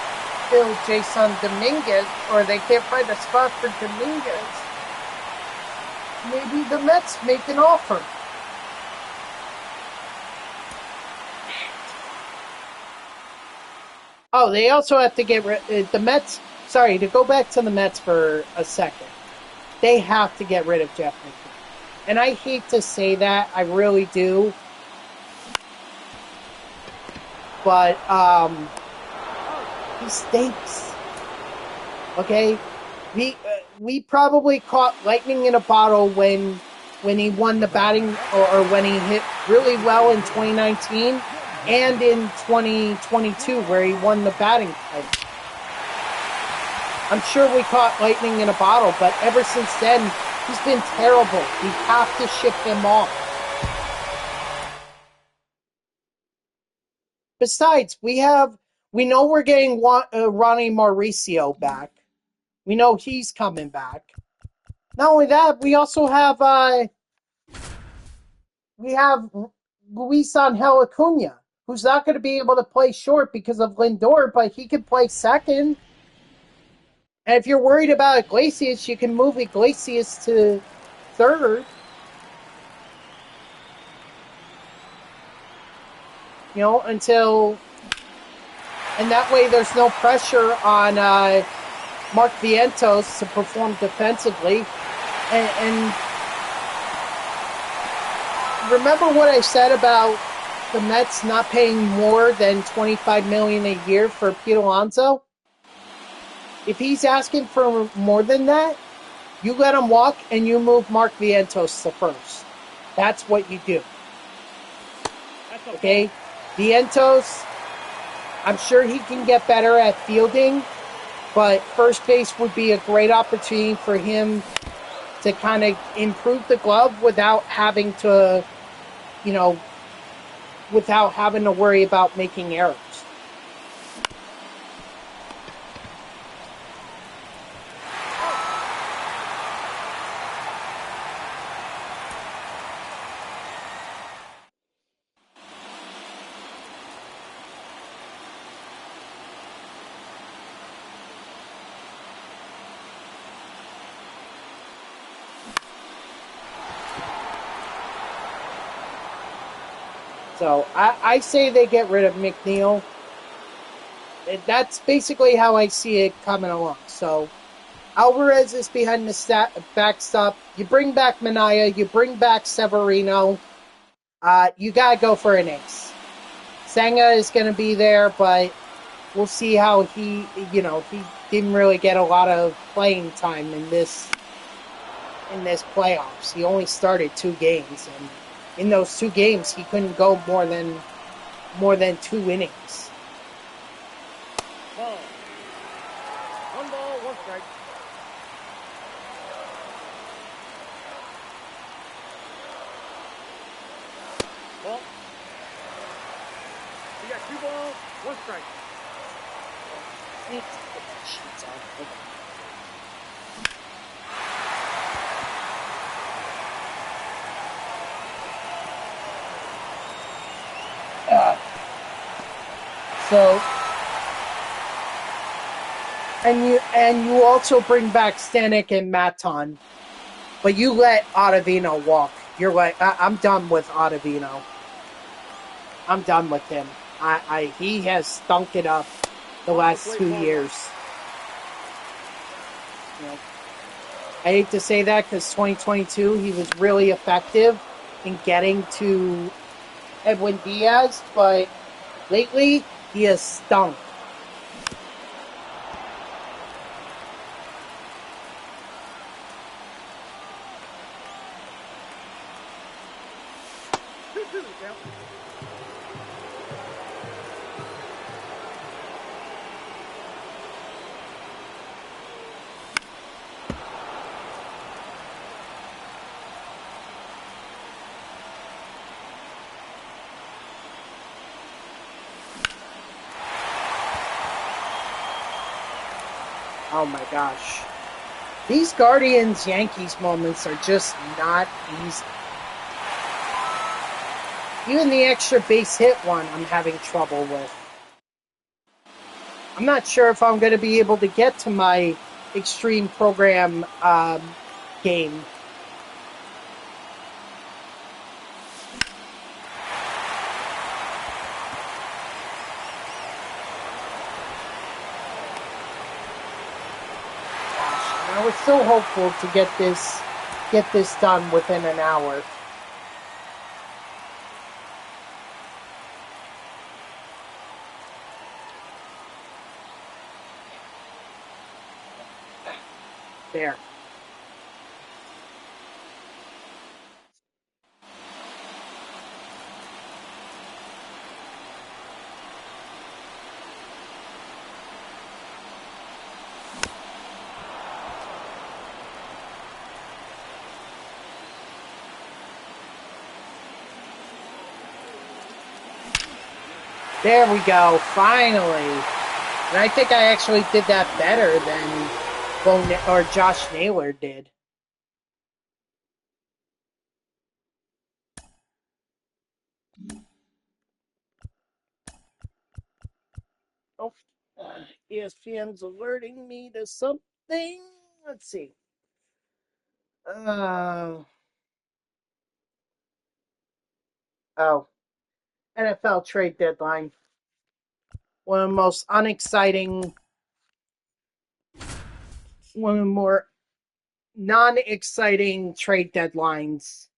fill Jason Dominguez, or they can't find a spot for Dominguez, maybe the Mets make an offer. Oh, they also have to get rid the Mets. Sorry, to go back to the Mets for a second. They have to get rid of Jeff McNeil. And I hate to say that, I really do. But he stinks. Okay? We probably caught lightning in a bottle when he won the batting, or when he hit really well in 2019 and in 2022 where he won the batting title. I'm sure we caught lightning in a bottle, but ever since then, he's been terrible. We have to ship him off. Besides, we know we're getting Ronnie Mauricio back. We know he's coming back. Not only that, we also have Luis Angel Acuna, who's not going to be able to play short because of Lindor, but he can play second. And if you're worried about Iglesias, you can move Iglesias to third. Until... And that way there's no pressure on Mark Vientos to perform defensively. And remember what I said about the Mets not paying more than $25 million a year for Pete Alonso? If he's asking for more than that, you let him walk and you move Mark Vientos to first. That's what you do. Okay? Vientos, I'm sure he can get better at fielding, but first base would be a great opportunity for him to kind of improve the glove without having to, without having to worry about making errors. So I say they get rid of McNeil. That's basically how I see it coming along. So Alvarez is behind the backstop. You bring back Minaya. You bring back Severino. You got to go for an ace. Senga is going to be there, but we'll see how he didn't really get a lot of playing time in this playoffs. He only started 2 games, and in those 2 games, he couldn't go more than 2 innings. Ball. 1 ball, 1 strike. Ball. You got 2 balls, 1 strike. Let's put the sheets on. So, and you also bring back Stanek and Maton, but you let Ottavino walk. You're like, I'm done with Ottavino. I'm done with him. He has stunk it up the last 2 years. You know, I hate to say that because 2022 he was really effective in getting to Edwin Diaz, but lately he has stunk. Oh my gosh. These Guardians-Yankees moments are just not easy. Even the extra base hit one I'm having trouble with. I'm not sure if I'm going to be able to get to my Extreme Program game. I was so hopeful to get this done within an hour. There. There we go, finally. And I think I actually did that better than Josh Naylor did. Oh, ESPN's alerting me to something. Let's see. NFL trade deadline. One of the most unexciting, one of the more non-exciting trade deadlines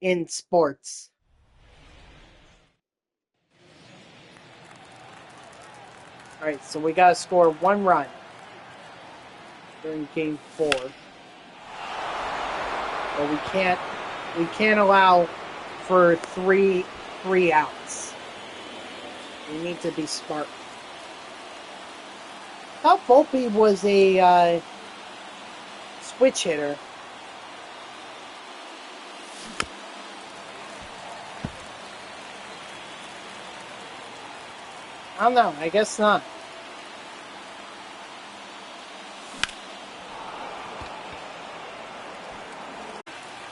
in sports. All right, so we got to score 1 run during Game 4. But we can't allow for three outs. We need to be smart. I thought Volpe was a switch hitter. I don't know. I guess not.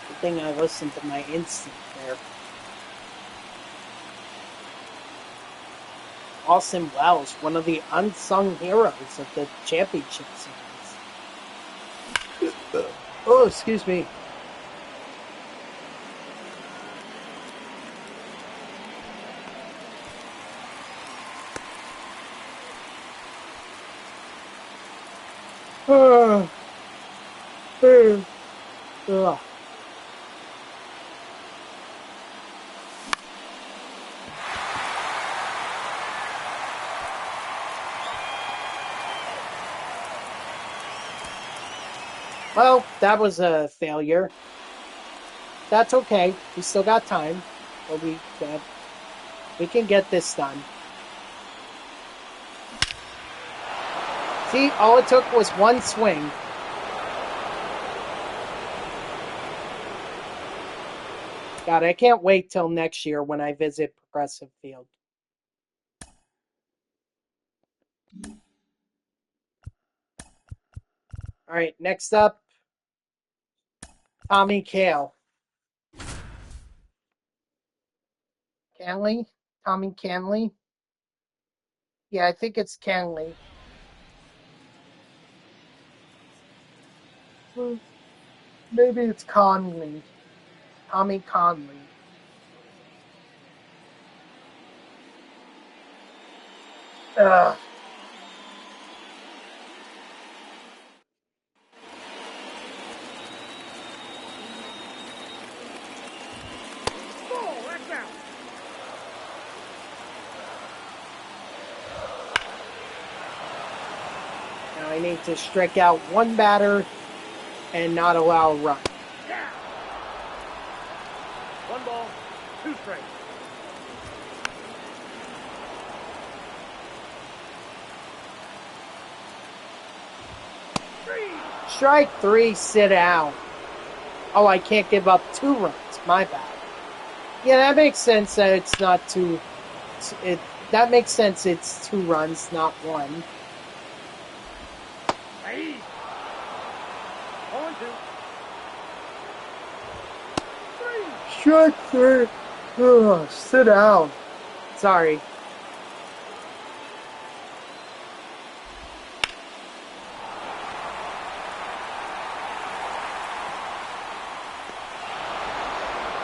Good thing I listened to my instinct there. Austin Wells, one of the unsung heroes of the championship series. Oh, excuse me. Ugh. Well, that was a failure. That's okay. We still got time. But we can get this done. See, all it took was one swing. God, I can't wait till next year when I visit Progressive Field. All right, next up, Tommy Cale. Canley? Tommy Canley? Yeah, I think it's Canley. Maybe it's Conley. Tommy Conley. Ugh. Ball, that's out. Now I need to strike out one batter and not allow a run. Yeah. 1 ball, 2 strikes. Strike 3, sit down. Oh, I can't give up 2 runs. My bad. Yeah, that makes sense that it's not 2. That makes sense it's 2 runs, not 1. Hey. 0-2. 3. Strike 3. Ugh, sit down. Sorry.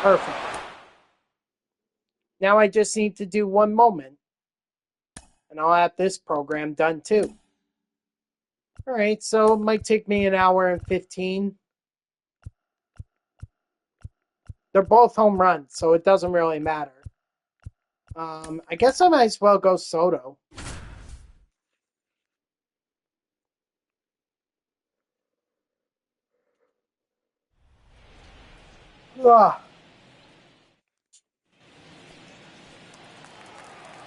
Perfect. Now I just need to do 1 moment. And I'll have this program done too. Alright, so it might take me an hour and 15. They're both home runs, so it doesn't really matter. I guess I might as well go Soto. Ugh.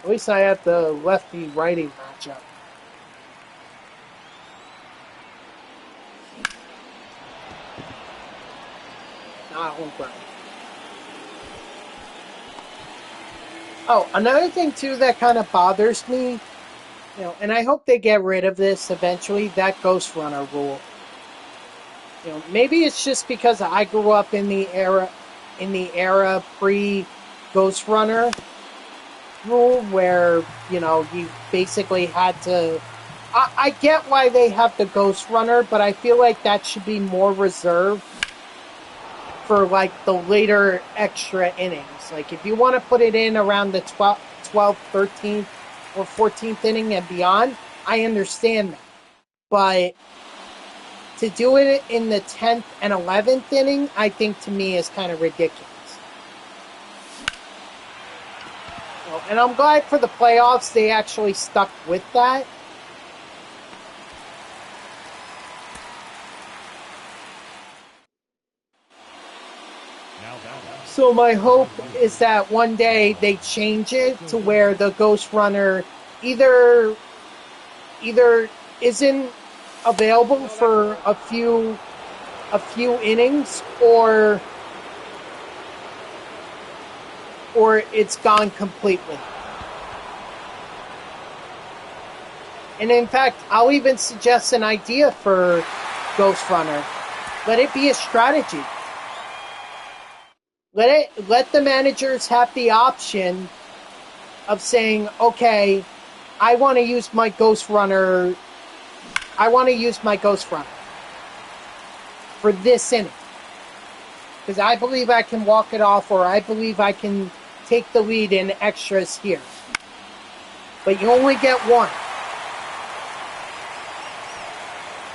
At least I have the lefty-righty matchup. Not home run. Oh, another thing too that kind of bothers me, and I hope they get rid of this eventually, that ghost runner rule. Maybe it's just because I grew up in the era pre ghost runner rule where, you basically had to. I get why they have the ghost runner, but I feel like that should be more reserved for like the later extra innings. Like if you want to put it in around the 12th, 13th, or 14th inning and beyond, I understand that. But to do it in the 10th and 11th inning, I think to me is kind of ridiculous. And I'm glad for the playoffs they actually stuck with that. So my hope is that one day they change it to where the ghost runner either isn't available for a few innings or it's gone completely. And in fact, I'll even suggest an idea for Ghost Runner. Let it be a strategy. Let the managers have the option of saying, okay, I want to use my Ghost Runner for this inning. Because I believe I can walk it off, or I believe I can take the lead in extras here. But you only get one.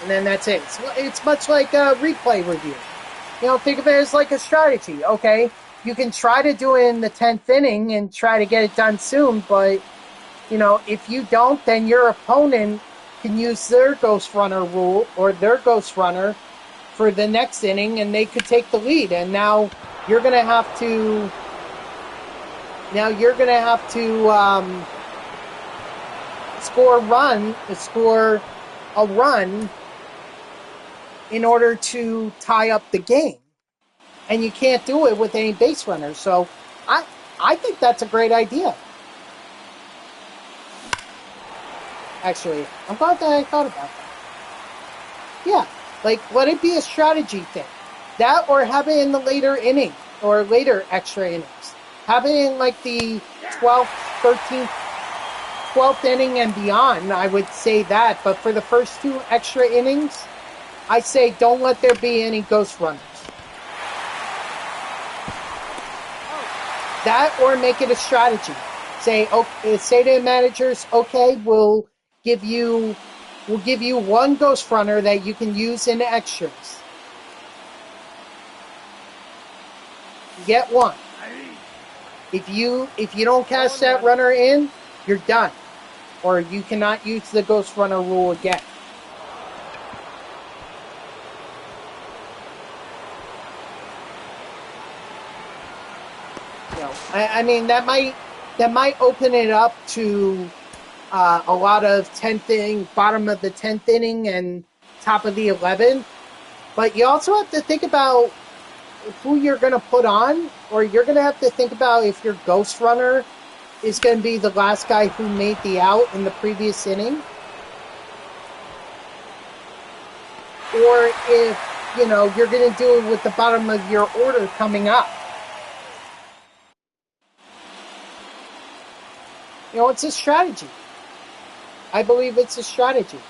and then that's it. It's much like a replay review. You know, think of it as like a strategy. Okay, you can try to do it in the 10th inning and try to get it done soon, but you know, if you don't, then your opponent can use their ghost runner rule or their ghost runner for the next inning, and they could take the lead. And now you're gonna have to. Score a run in order to tie up the game, and you can't do it with any base runners. So, I think that's a great idea. Actually, I'm glad that I thought about that. Yeah, like let it be a strategy thing. That or have it in the later inning or later extra innings. Have it in like the 12th, 13th, 12th inning and beyond. I would say that. But for the first two extra innings, I say don't let there be any ghost runners. That or make it a strategy. Say to the managers, okay, we'll give you one ghost runner that you can use in extras. Get one. If you don't cash that runner in, you're done. Or you cannot use the ghost runner rule again. You know, I mean that might open it up to a lot of 10th inning, bottom of the 10th inning and top of the 11th. But you also have to think about who you're going to put on, or you're going to have to think about if your ghost runner is going to be the last guy who made the out in the previous inning. Or if, you know, you're going to do it with the bottom of your order coming up. You know, it's a strategy. I believe it's a strategy.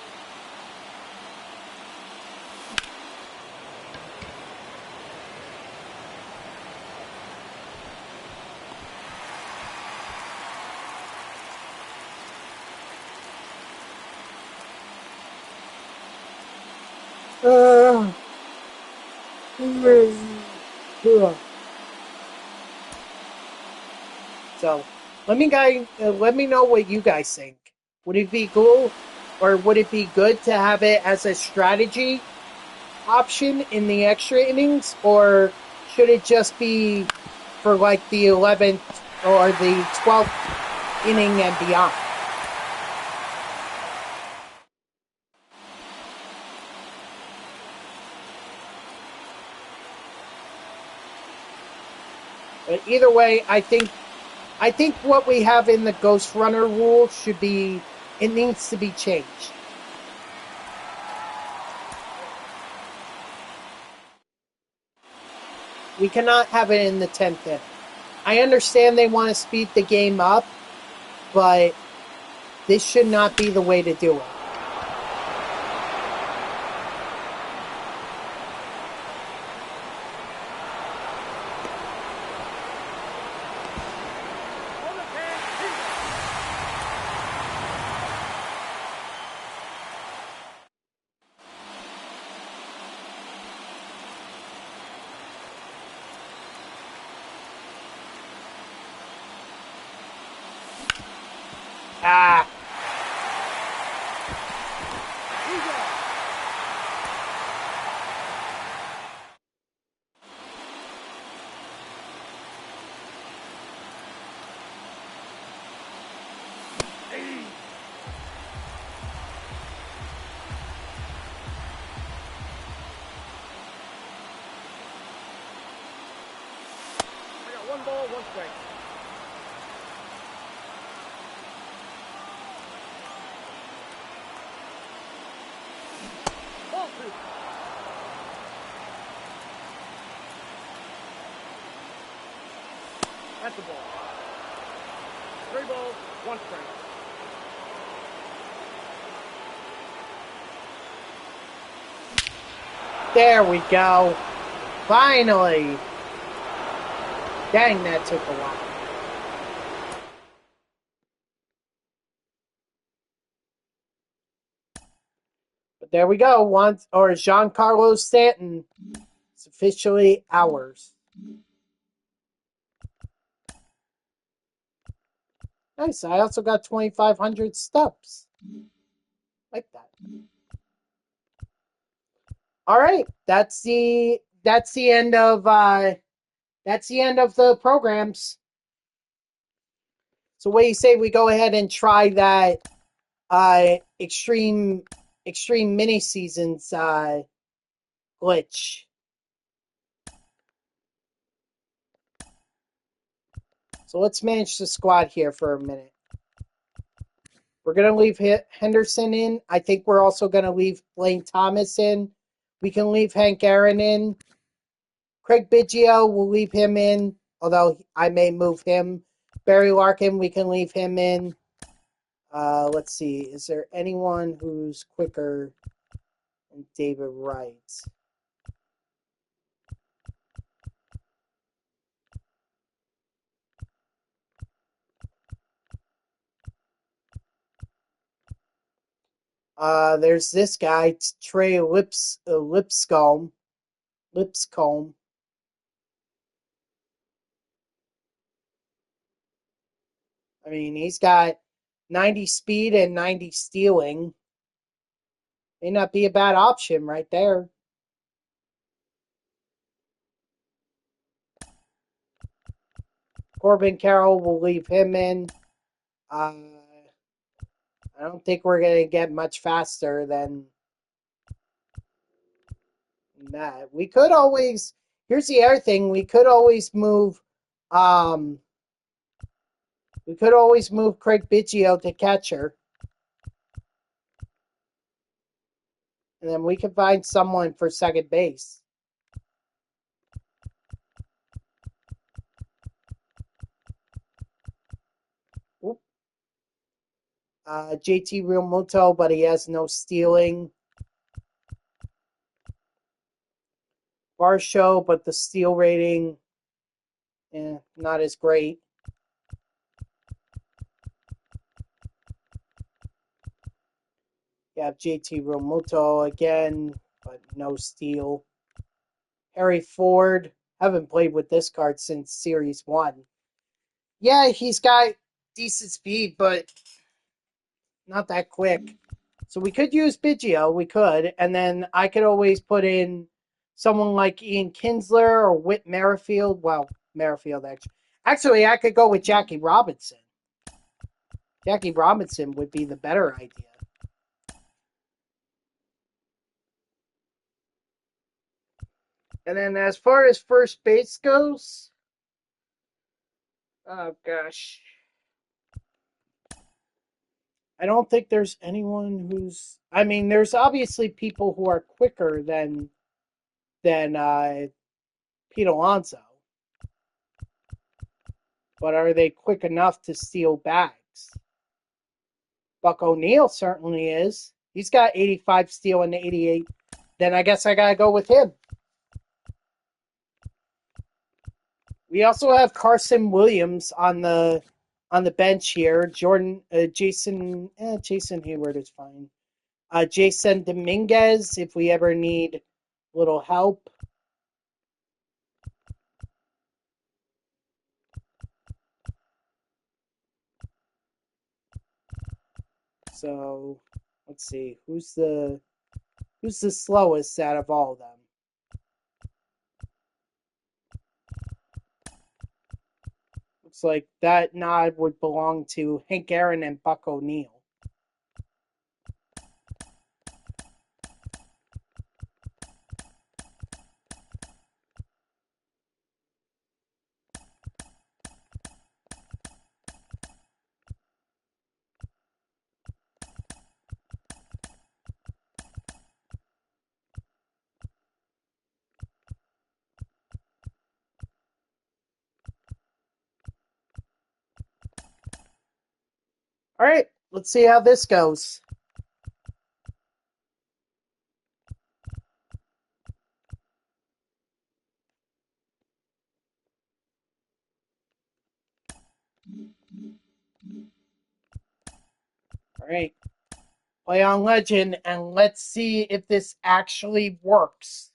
So, let me know what you guys think. Would it be cool, or would it be good to have it as a strategy option in the extra innings, or should it just be for like the 11th or the 12th inning and beyond? But either way, I think what we have in the Ghost Runner rule it needs to be changed. We cannot have it in the 10th inning. I understand they want to speed the game up, but this should not be the way to do it. Ah. One ball, one strike. Ball two. That's the ball. 3 balls, 1 strike. There we go. Finally. Dang, that took a while. But there we go. Giancarlo Stanton. It's officially ours. Nice. I also got 2,500 steps. Like that. All right. That's the end of the programs. So what do you say we go ahead and try that extreme mini seasons glitch? So let's manage the squad here for a minute. We're going to leave Henderson in. I think we're also going to leave Blaine Thomas in. We can leave Hank Aaron in. Craig Biggio, we'll leave him in, although I may move him. Barry Larkin, we can leave him in. Let's see. Is there anyone who's quicker than David Wright? There's this guy, Trey Lipscomb. I mean, he's got 90 speed and 90 stealing. May not be a bad option right there. Corbin Carroll, will leave him in. I don't think we're going to get much faster than that. We could always, here's the other thing, we could always move Craig Biggio to catcher. And then we can find someone for second base. JT Realmuto, but he has no stealing. Varsho, but the steal rating, not as great. You have JT Realmuto again, but no steal. Harry Ford, haven't played with this card since Series 1. Yeah, he's got decent speed, but not that quick. So we could use Biggio, we could, and then I could always put in someone like Ian Kinsler or Whit Merrifield. Well, Merrifield, actually. Actually, I could go with Jackie Robinson. Jackie Robinson would be the better idea. And then as far as first base goes, oh gosh. I don't think there's anyone who's, I mean, there's obviously people who are quicker than Pete Alonso. But are they quick enough to steal bags? Buck O'Neil certainly is. He's got 85 steal and 88. Then I guess I gotta go with him. We also have Carson Williams on the bench here. Jason Hayward is fine. Jason Dominguez, if we ever need a little help. So let's see, who's the slowest out of all of them? Looks like that nod would belong to Hank Aaron and Buck O'Neil. All right, let's see how this goes. All right. Play on Legend, and let's see if this actually works.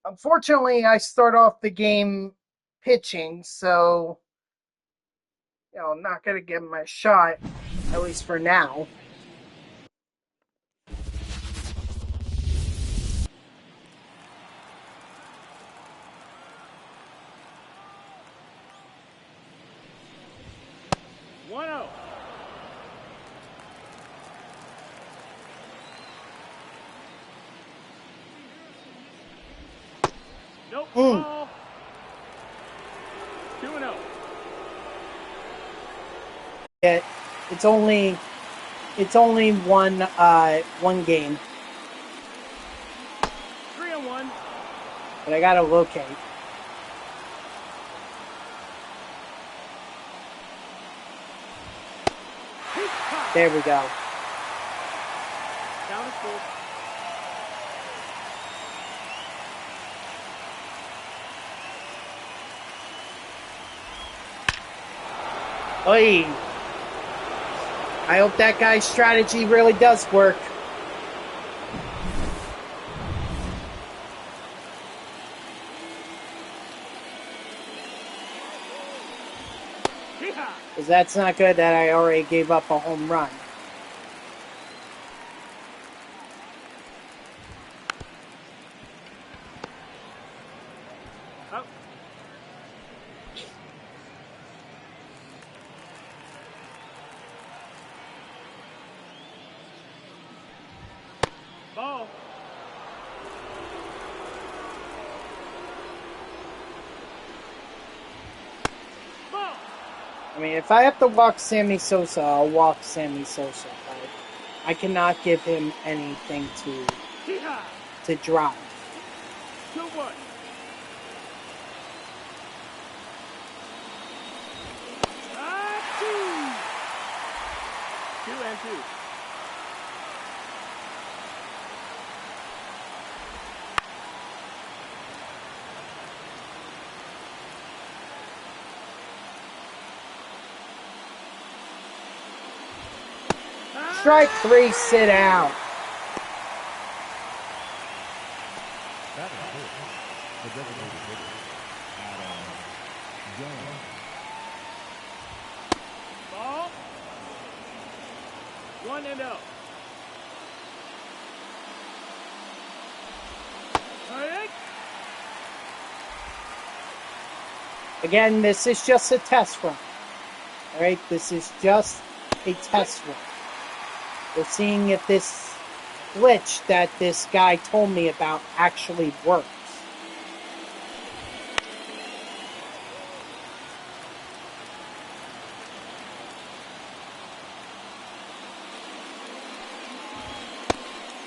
Unfortunately, I start off the game pitching, so I'm not going to give him a shot, at least for now. Nope. Ball. 2-0. Yeah, it's only one game. 3-1. But I gotta locate. There we go. Down is full. Oy. I hope that guy's strategy really does work. Because that's not good that I already gave up a home run. Up. Ball. I mean, if I have to walk Sammy Sosa, I'll walk Sammy Sosa. But I cannot give him anything to drop. 2-1. Two and two. Strike 3, sit down. That is good. The designated hitter, Adam Jones. Ball. 1-0. Again, this is just a test run. Alright, this is just a test run. We're seeing if this glitch that this guy told me about actually works.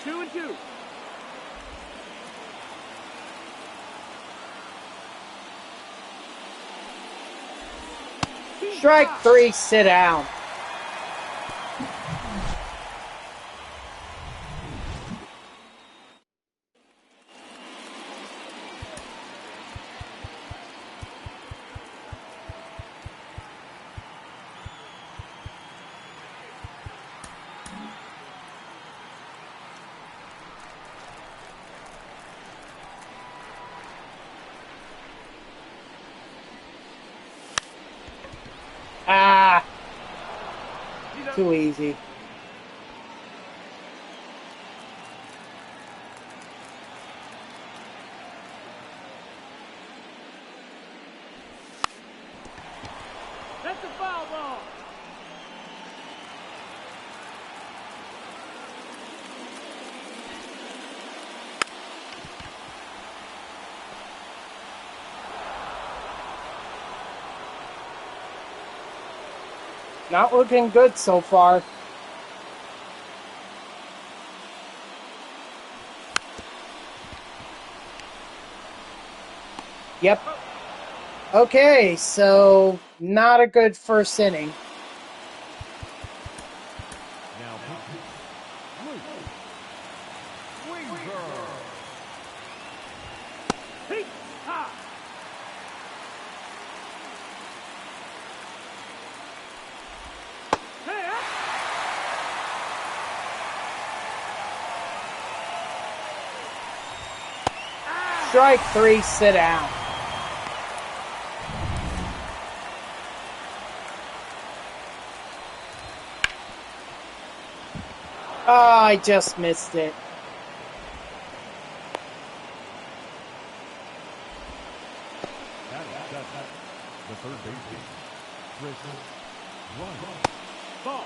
Two and two. Strike 3, sit down. Ah, too easy. That's a foul ball. Not looking good so far. Yep. Okay, so not a good first inning. Now, Peek. Ha. Hey, up. Strike 3, sit down. Oh, I just missed it. The third baseman, Chris Ryan. Ball.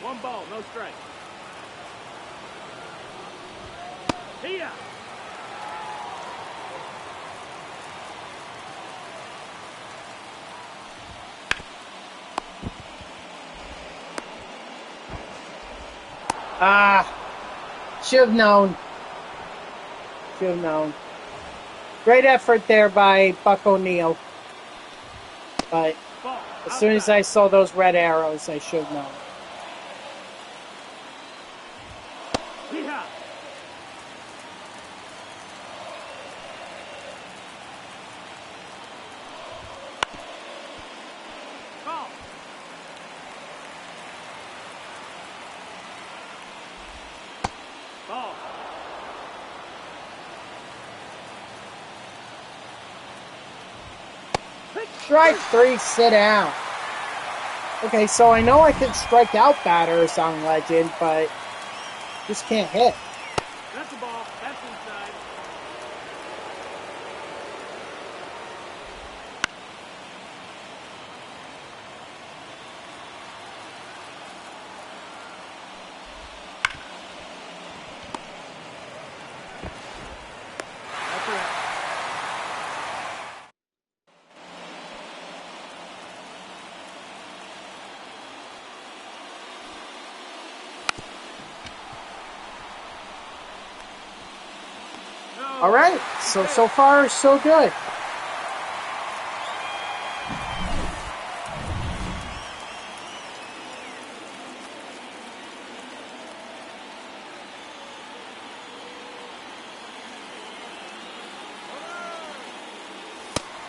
1 ball, no strike. Here. Should have known. Should have known. Great effort there by Buck O'Neil. But Ball. as soon as I saw those red arrows, I should have known. Here. Ball. Ball. Strike 3, sit down. Okay, so I know I can strike out batters on Legend, but just can't hit. That's a ball. That's inside. That's it. All right, so far so good.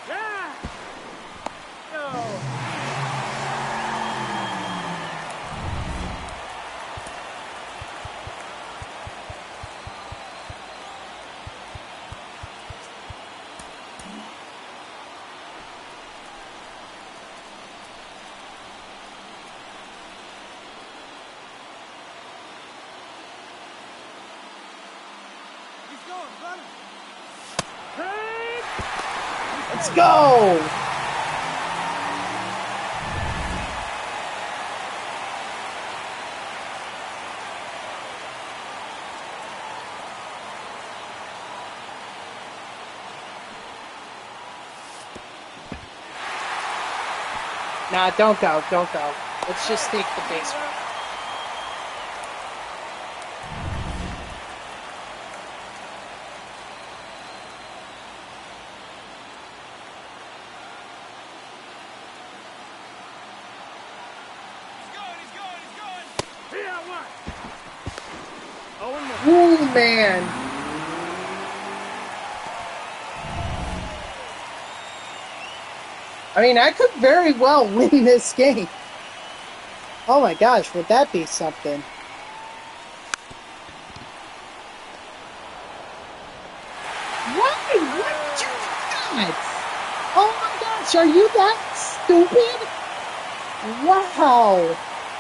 Yeah. No. He's going, brother. Hey. Let's go! Nah, don't go, don't go. Let's just take the base run. Here, one. 0-1. Ooh, man. I mean, I could very well win this game. Oh my gosh, would that be something? Why? What did you do that? Oh my gosh, are you that stupid? Wow.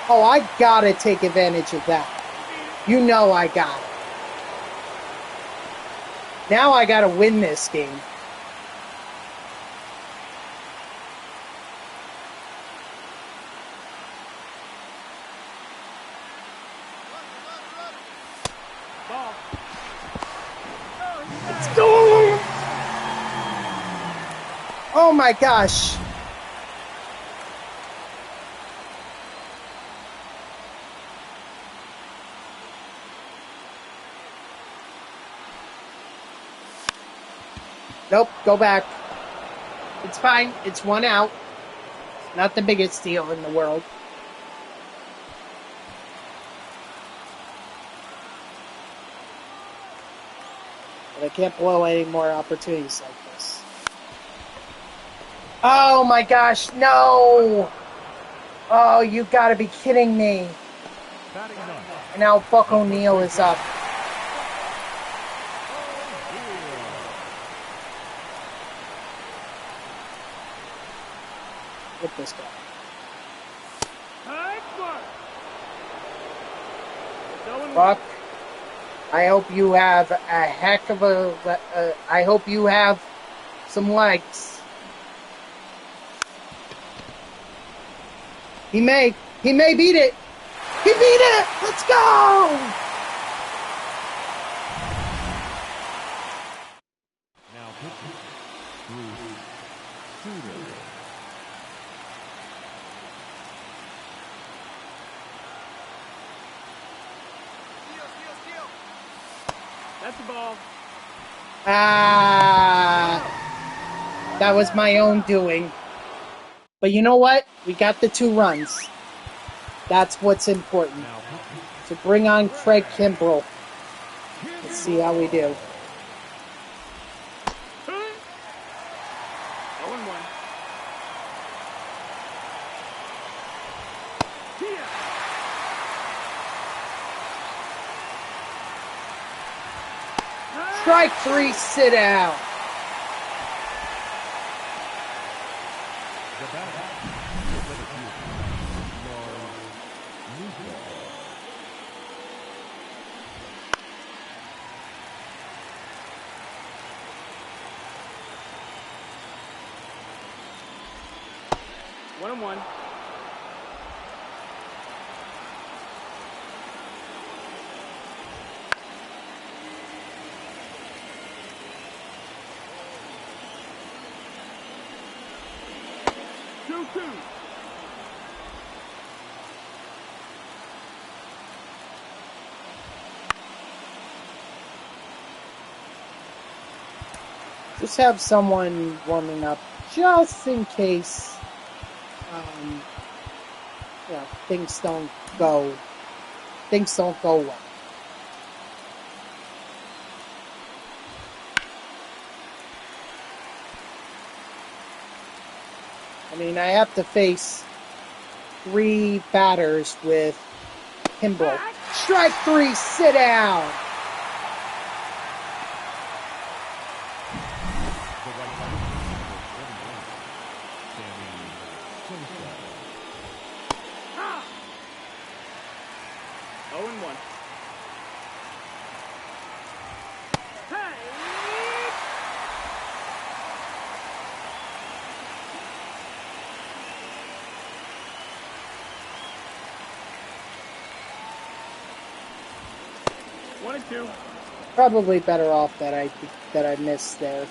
Oh, I gotta take advantage of that. You know I got it. Now I gotta win this game. Ball. Let's go! Oh my gosh. Nope, go back. It's fine. It's 1 out. Not the biggest deal in the world. But I can't blow any more opportunities like this. Oh my gosh, no! Oh, you gotta be kidding me. Batting ninth. And now Buck O'Neil is up. With this guy. Buck, I hope you have a heck of a... I hope you have some legs. He may beat it. He beat it! Let's go! Now pitching. Bruce Sutter. That's the ball. That was my own doing. But you know what? We got the 2 runs. That's what's important. Now pitching. So bring on Craig Kimbrell. Let's see how we do. 0-1. Strike 3, sit down. The batter. Luca. 1-1. Just have someone warming up just in case things don't go well. I mean, I have to face 3 batters with Kimbrell. Strike 3, sit down. Probably better off that I missed there.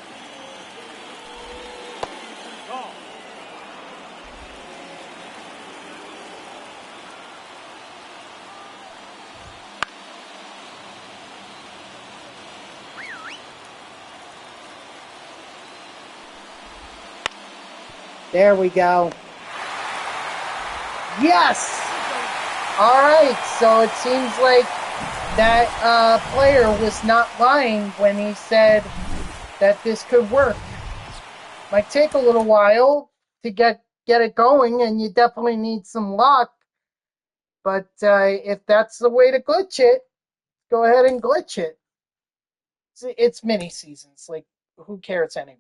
There we go. Yes! All right, so it seems like that player was not lying when he said that this could work. Might take a little while to get it going, and you definitely need some luck. But if that's the way to glitch it, go ahead and glitch it. It's mini seasons. Like, who cares anyway?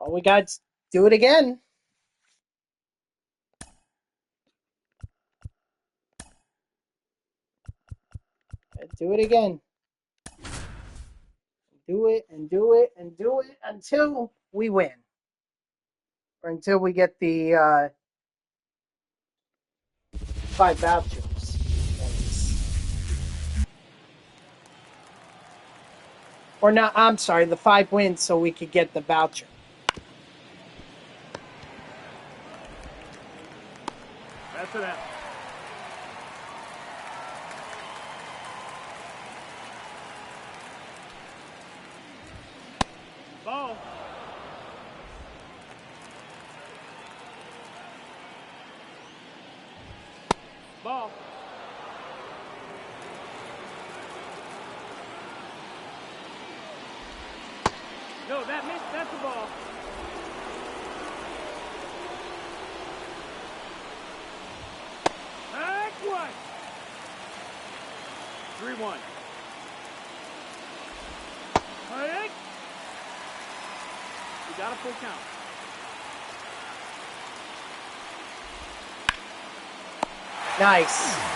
All we got to do it again. Do it again. Do it and do it and do it until we win. Or until we get the 5 vouchers. Or not, I'm sorry, the 5 wins so we could get the voucher. Ball. Ball. No, that missed. That's the ball. That's one. 3-1. Hey. You got a full count. Nice.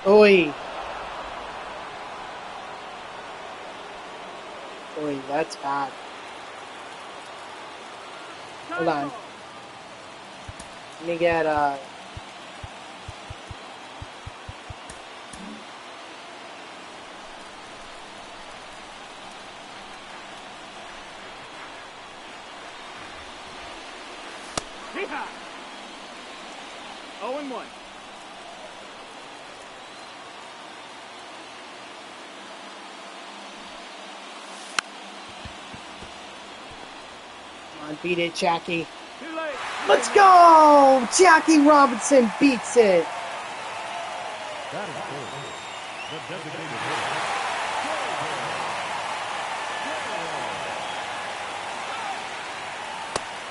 Oi. Oi, that's bad. Hold on. Let me get Yeehaw! 0-1. Come on, beat it, Jackie. Too late. Let's go! Jackie Robinson beats it. That is full. The designated hitter.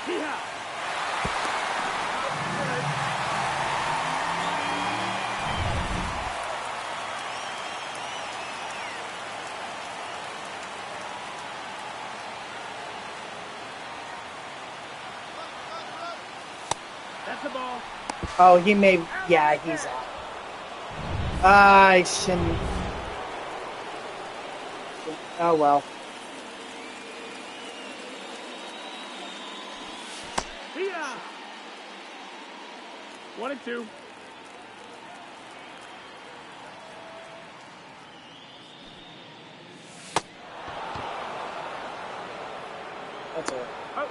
Yeehaw! That's the ball. Oh, he may. Yeah, he's out. I shouldn't. Oh well. Yeehaw! 1-2. That's it. Oh.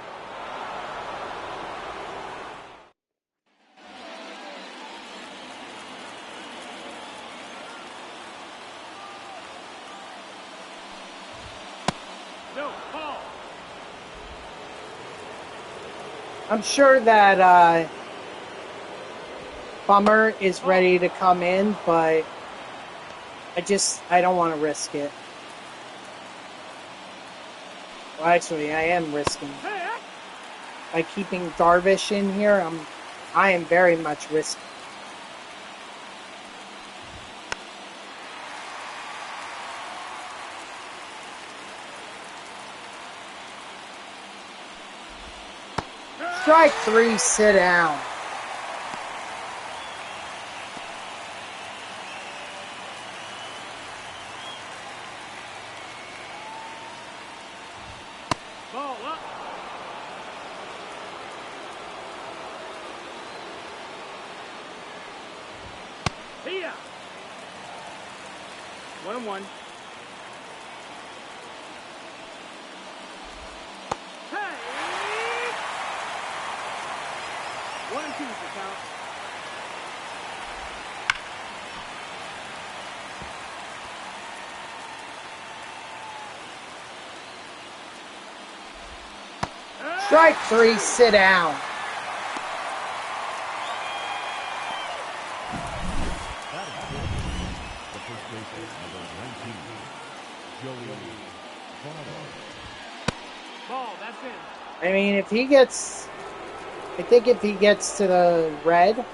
No, ball. I'm sure that Bummer is ready to come in, but I don't want to risk it. Well, actually, I am risking Hey, by keeping Darvish in here. I am very much risking. Strike 3, sit down. ball up. Yeehaw! 1-1. Hey! 1-2 is the count. Strike 3, sit down. That is full. The first baseman, number 19, Joey Votto. Ball, that's in. I mean, I think if he gets to the red,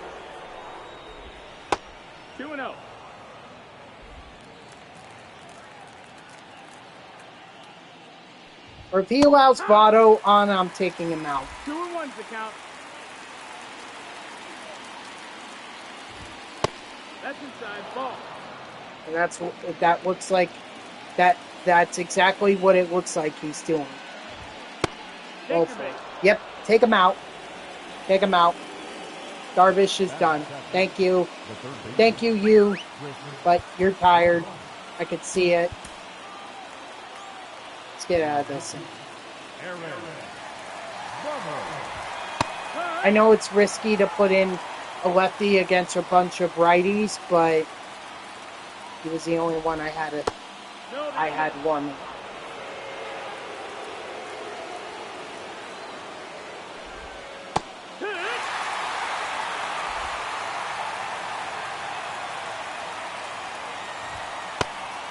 2-0. or if he allows Votto on, I'm taking him out. 2-1's the count. That's inside. Ball. And that looks like that's exactly what it looks like he's doing. Go for it. Yep, take him out. Take him out. Darvish is done. Thank you. Thank you, you. But you're tired. I could see it. Let's get out of this. I know it's risky to put in a lefty against a bunch of righties, but he was the only one I had one.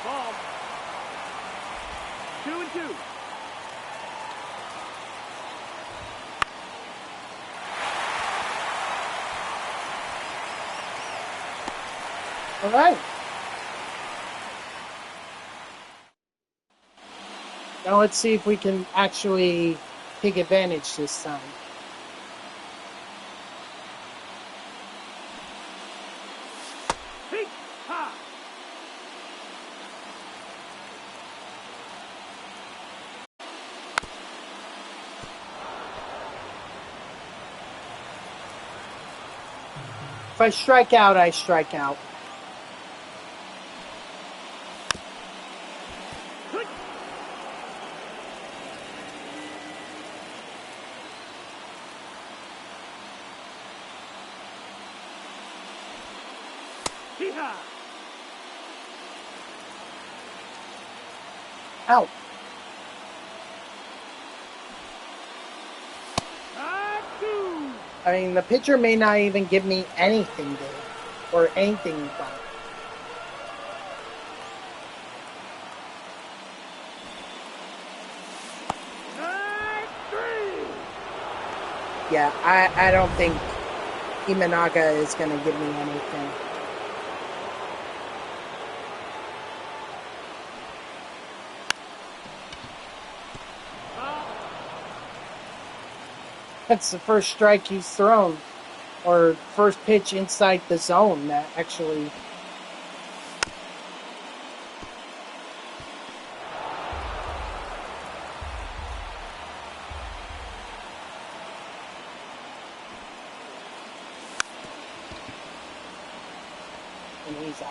Ball. 2-2. All right. Now let's see if we can actually take advantage this time. Hey, ha. If I strike out, I strike out. Hee-haw. Out. I mean, the pitcher may not even give me anything there, or anything about it. Yeah, I don't think Imanaga is going to give me anything. That's the first strike he's thrown, or first pitch inside the zone that actually... And he's out.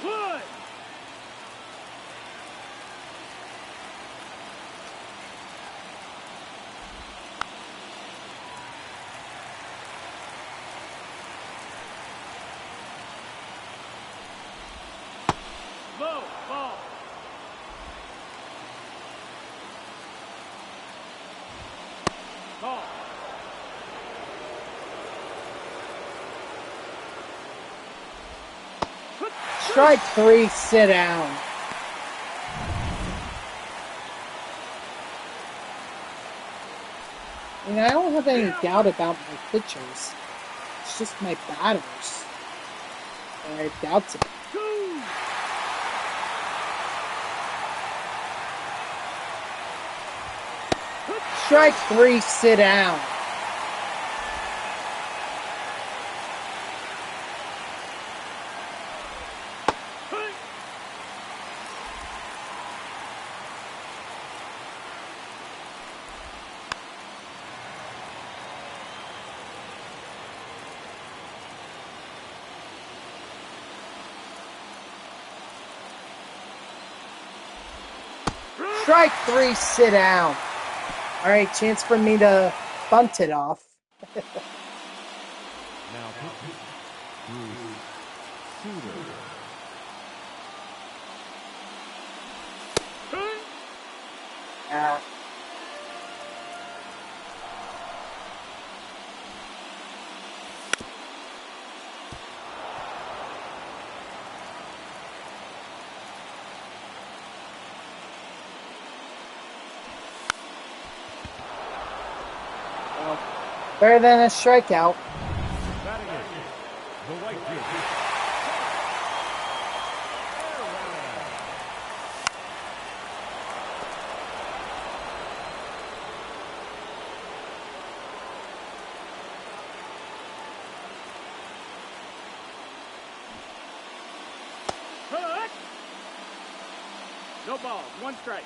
One. Low ball. Ball. Strike three, sit down. I mean, I don't have any doubt about my pitchers. It's just my batters that I have doubts about. Strike three, sit down. Strike three, sit down. All right, chance for me to bunt it off. Now pitching, Bruce Sutter. Yeah. Well, better than a strikeout. Batting in, the white jersey. No balls. One strike.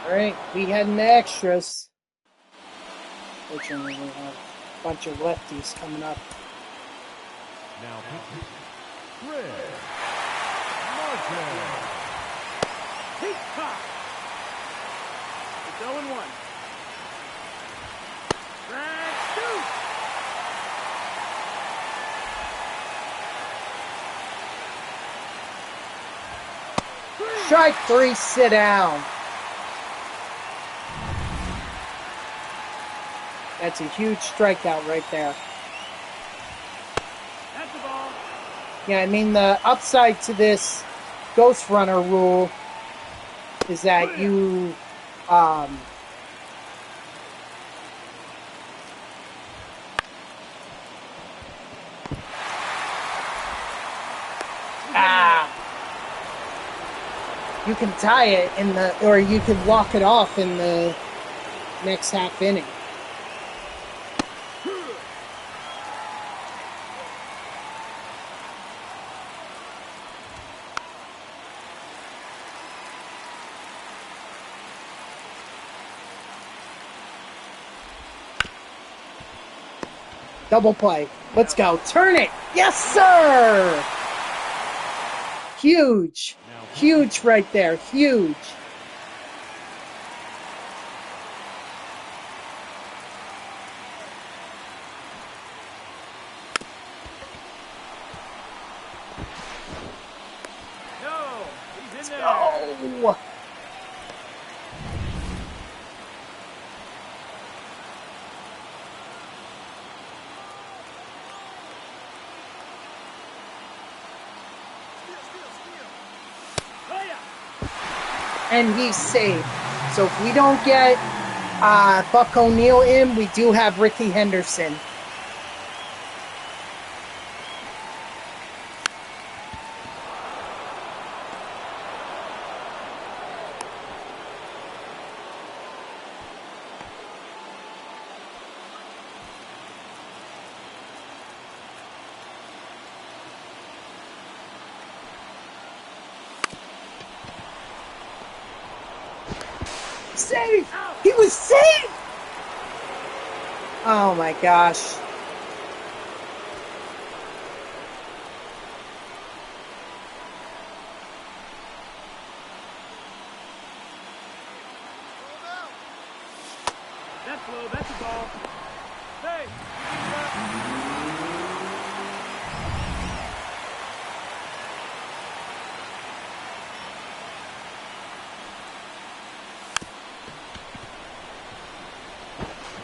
All right, we head into extras. Fortunately, we have a bunch of lefties coming up. Now pitching. Fred Martin. Peacock. It's 0-1. Drag two. Strike 3, sit down. That's a huge strikeout right there. That's the ball. Yeah, I mean, the upside to this Ghost Runner rule is that you, you can tie it in the, or you can walk it off in the next half inning. Double play. Let's go. Turn it. Yes, sir. Huge. Huge right there. Huge. No. He's in there. Oh. And he's safe. So if we don't get Buck O'Neil in, we do have Ricky Henderson. Safe! He was safe! Oh my gosh. That's low. That's the ball. Hey.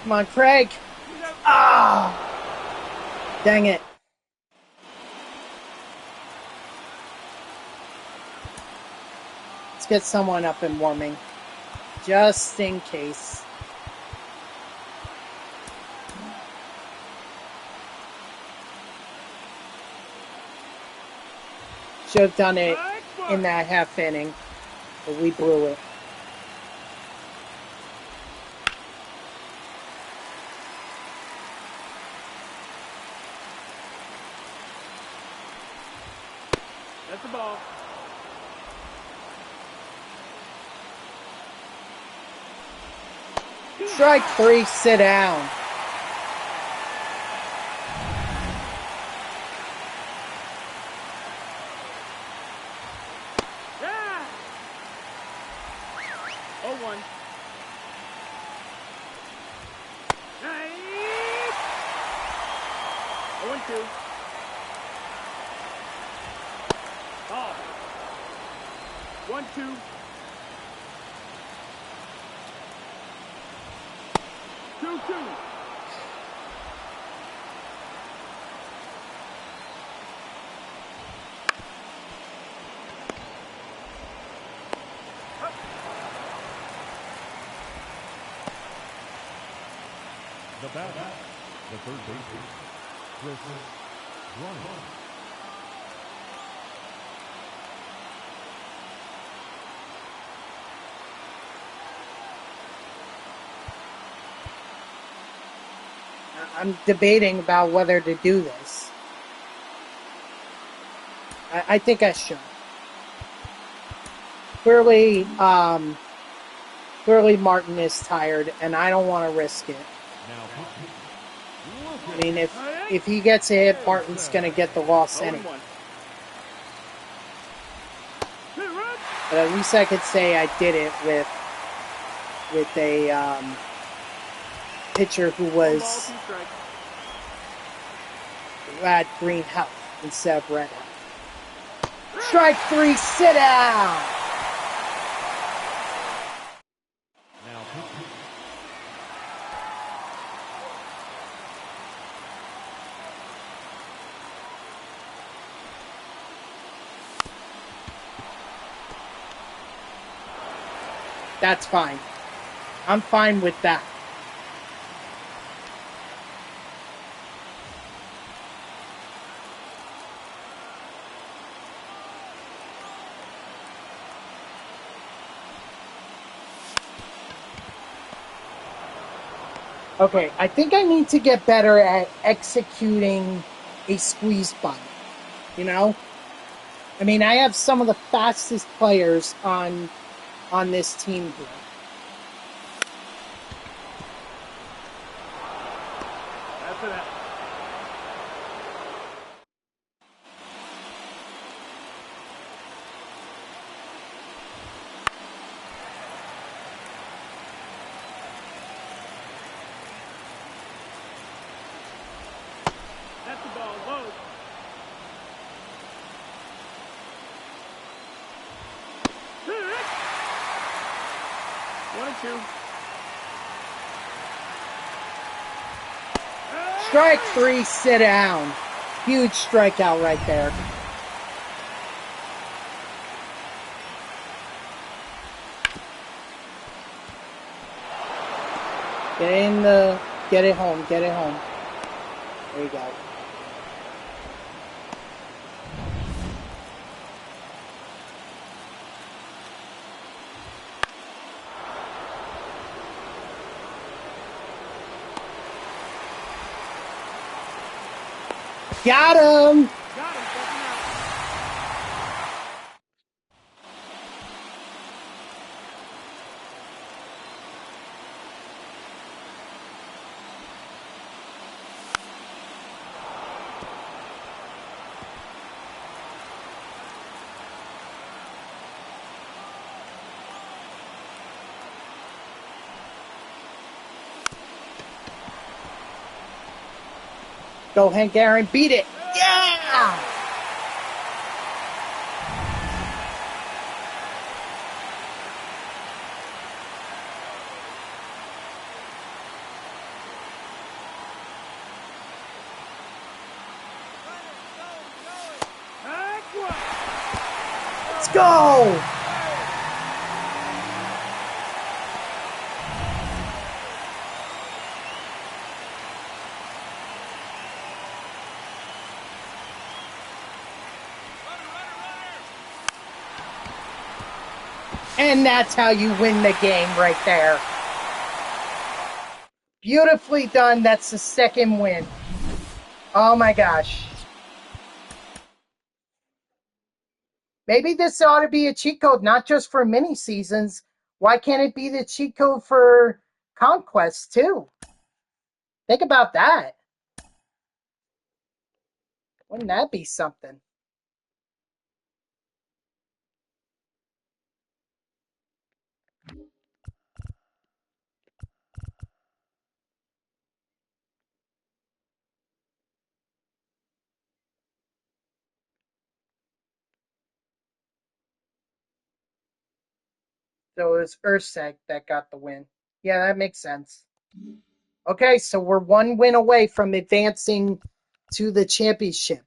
Come on, Craig. Ah! Dang it. Let's get someone up and warming. Just in case. Should have done it in that half inning, but we blew it. That's the ball. Strike 3, sit down. Yeah. 0-1. Nice. 0-2. Ball. 1-2. 2-2. The batter, the third baseman, Chris Bryant. I'm debating about whether to do this. I think I should. Clearly, clearly Martin is tired, and I don't want to risk it. I mean, if he gets a hit, Martin's going to get the loss anyway. 0-1. But at least I could say I did it with a pitcher who One ball, 2 strikes. had green health instead of red health. Strike 3, sit down. That's fine. I'm fine with that. Okay, I think I need to get better at executing a squeeze bunt. You know? I mean, I have some of the fastest players on this team here. After that. That's the ball, low. One and 2. Strike 3, sit down. Huge strikeout right there. Get it home. There you go. Got him! Got him, second out. Go, Hank Aaron, beat it! Yeah! Let's go! And that's how you win the game right there. Beautifully done. That's the second win. Oh my gosh. Maybe this ought to be a cheat code, not just for mini seasons. Why can't it be the cheat code for Conquest too? Think about that. Wouldn't that be something? So it was Urseg that got the win. Yeah, that makes sense. Okay, so we're one win away from advancing to the championship.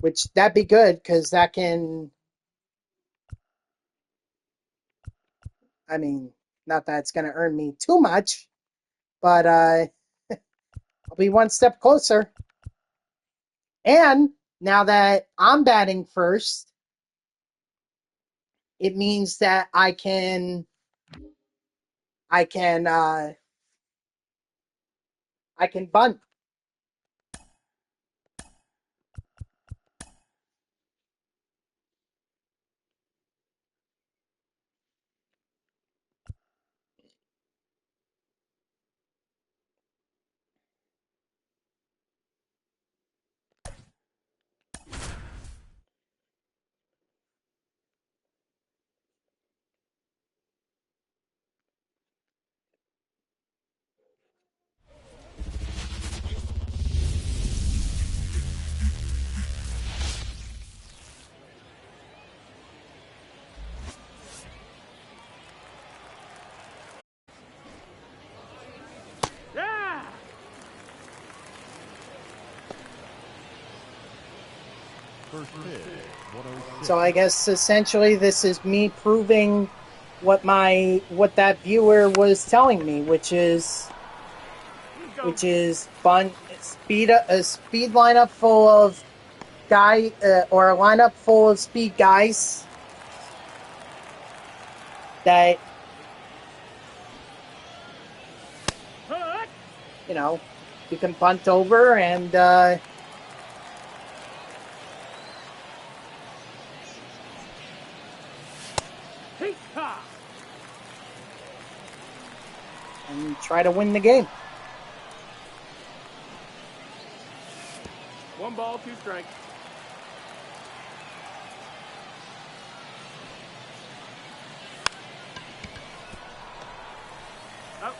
Which, that'd be good, because that can... I mean, not that it's going to earn me too much, but I'll be one step closer. And now that I'm batting first, it means that I can I can bunt. Yeah! First pitch, 106. So I guess essentially this is me proving what that viewer was telling me, which is bunt a speed lineup full of or a lineup full of speed guys that you can bunt over and try to win the game. 1 ball, 2 strikes. Out.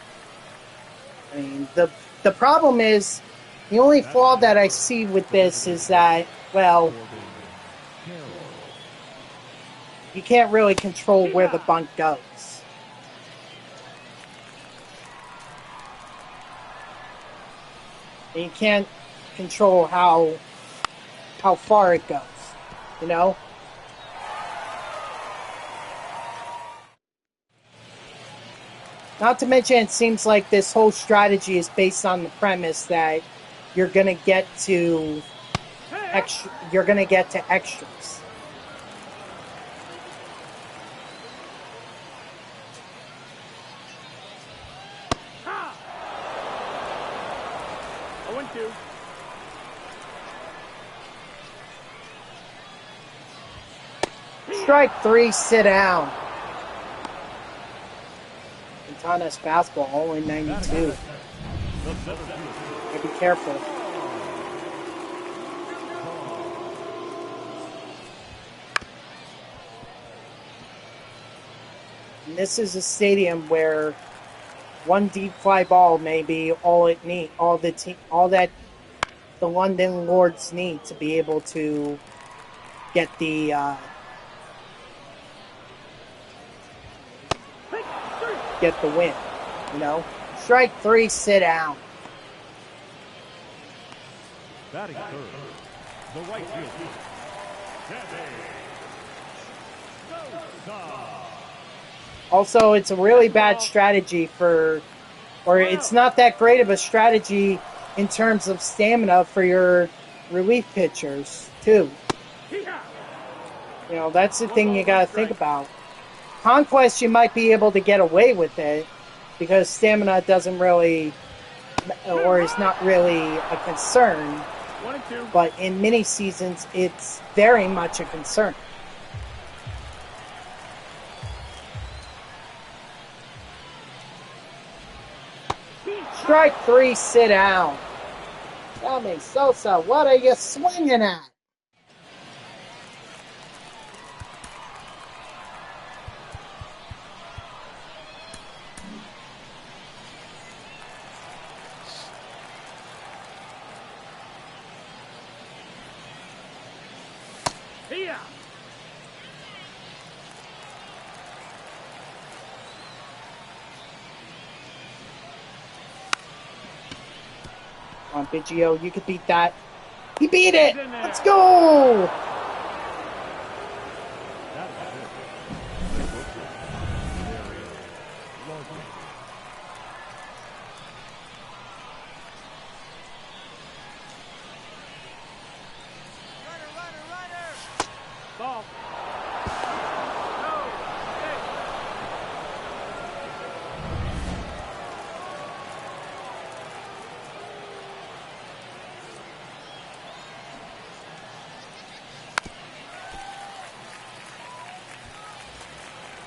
I mean, the problem is, the only flaw that I see with this is that, well, you can't really control where the bunt goes. And you can't control how far it goes, you know? Not to mention, it seems like this whole strategy is based on the premise that you're gonna get to extras. I went 2. Strike 3, sit down. Quintana's fastball only 92. Be careful. And this is a stadium where one deep fly ball may be all that the London Lords need to be able to get the win. You know, strike 3, sit down. Batting third, the right fielder, Also, it's a really bad strategy it's not that great of a strategy in terms of stamina for your relief pitchers, too. You know, that's the thing you gotta think about. Conquest, you might be able to get away with it because stamina doesn't really, or is not really a concern. 1 and 2. But in mini seasons, it's very much a concern. Strike 3, sit down. Tell me, Sosa, what are you swinging at? Here. Come on, Biggio, you could beat that. He beat it! Let's go! Ball.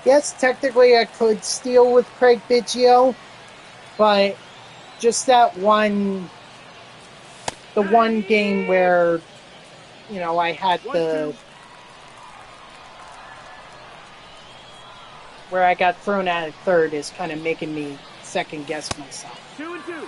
Yes, technically I could steal with Craig Biggio, but just the one game where, you know, I had where I got thrown out at third is kind of making me second guess myself. 2-2.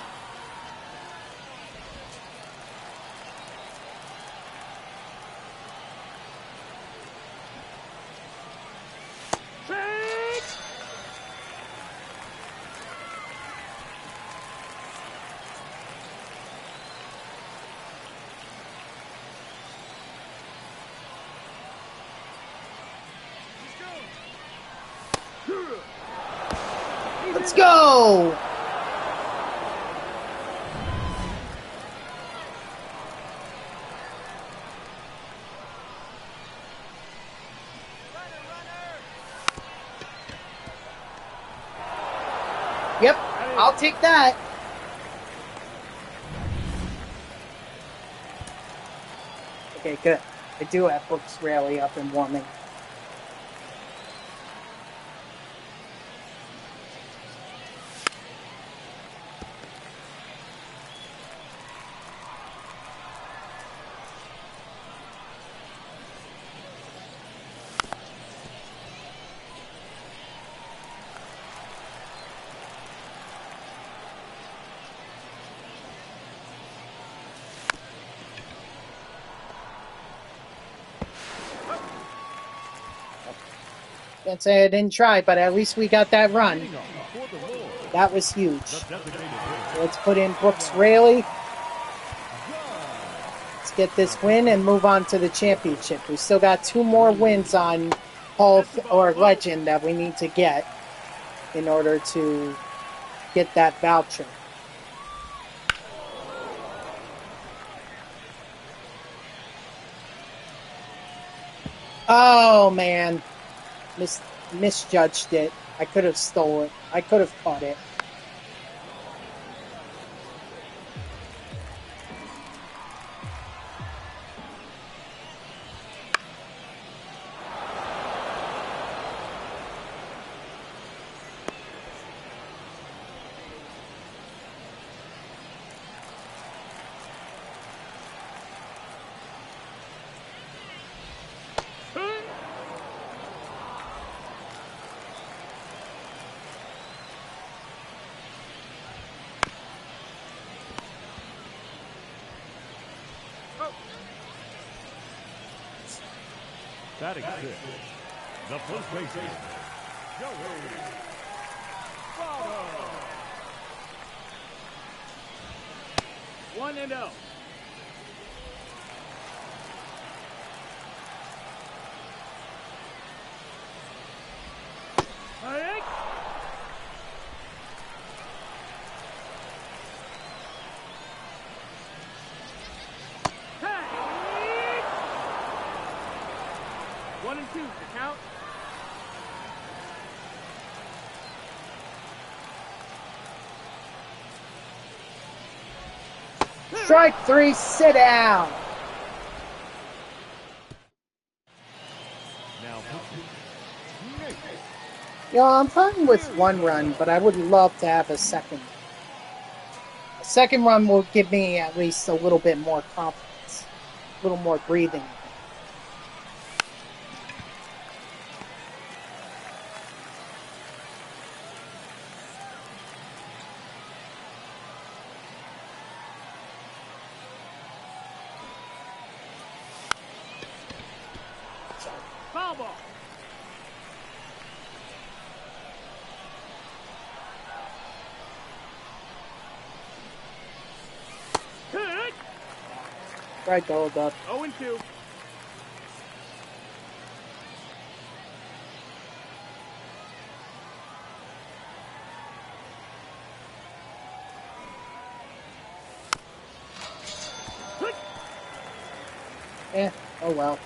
Let's go! Yep, I'll take that. Okay, good. I do have Brooks Raley up and warming. Can't say I didn't try, but at least we got that run. That was huge. So let's put in Brooks Raley. Let's get this win and move on to the championship. We still got 2 more wins on Hall or Legend that we need to get in order to get that voucher. Oh, man. Misjudged it. I could have stole it. I could have caught it. Batting fifth, the first baseman, Joey Votto. 1-0. Strike 3, sit down. You know, I'm fine with 1 run, but I would love to have a second. A second run will give me at least a little bit more confidence, a little more breathing. Foul ball. Tried to hold up. 0-2. Oh well.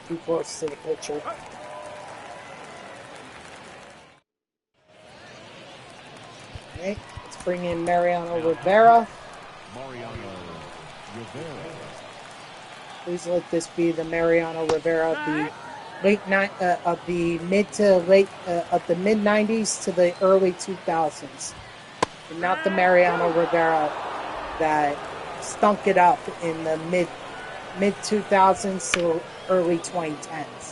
Too close to the pitcher. Okay, let's bring in Mariano Rivera. Mariano Rivera. Please let this be the Mariano Rivera of the mid '90s to the early 2000s, and not the Mariano Rivera that stunk it up in the mid 2000s to early 2010s.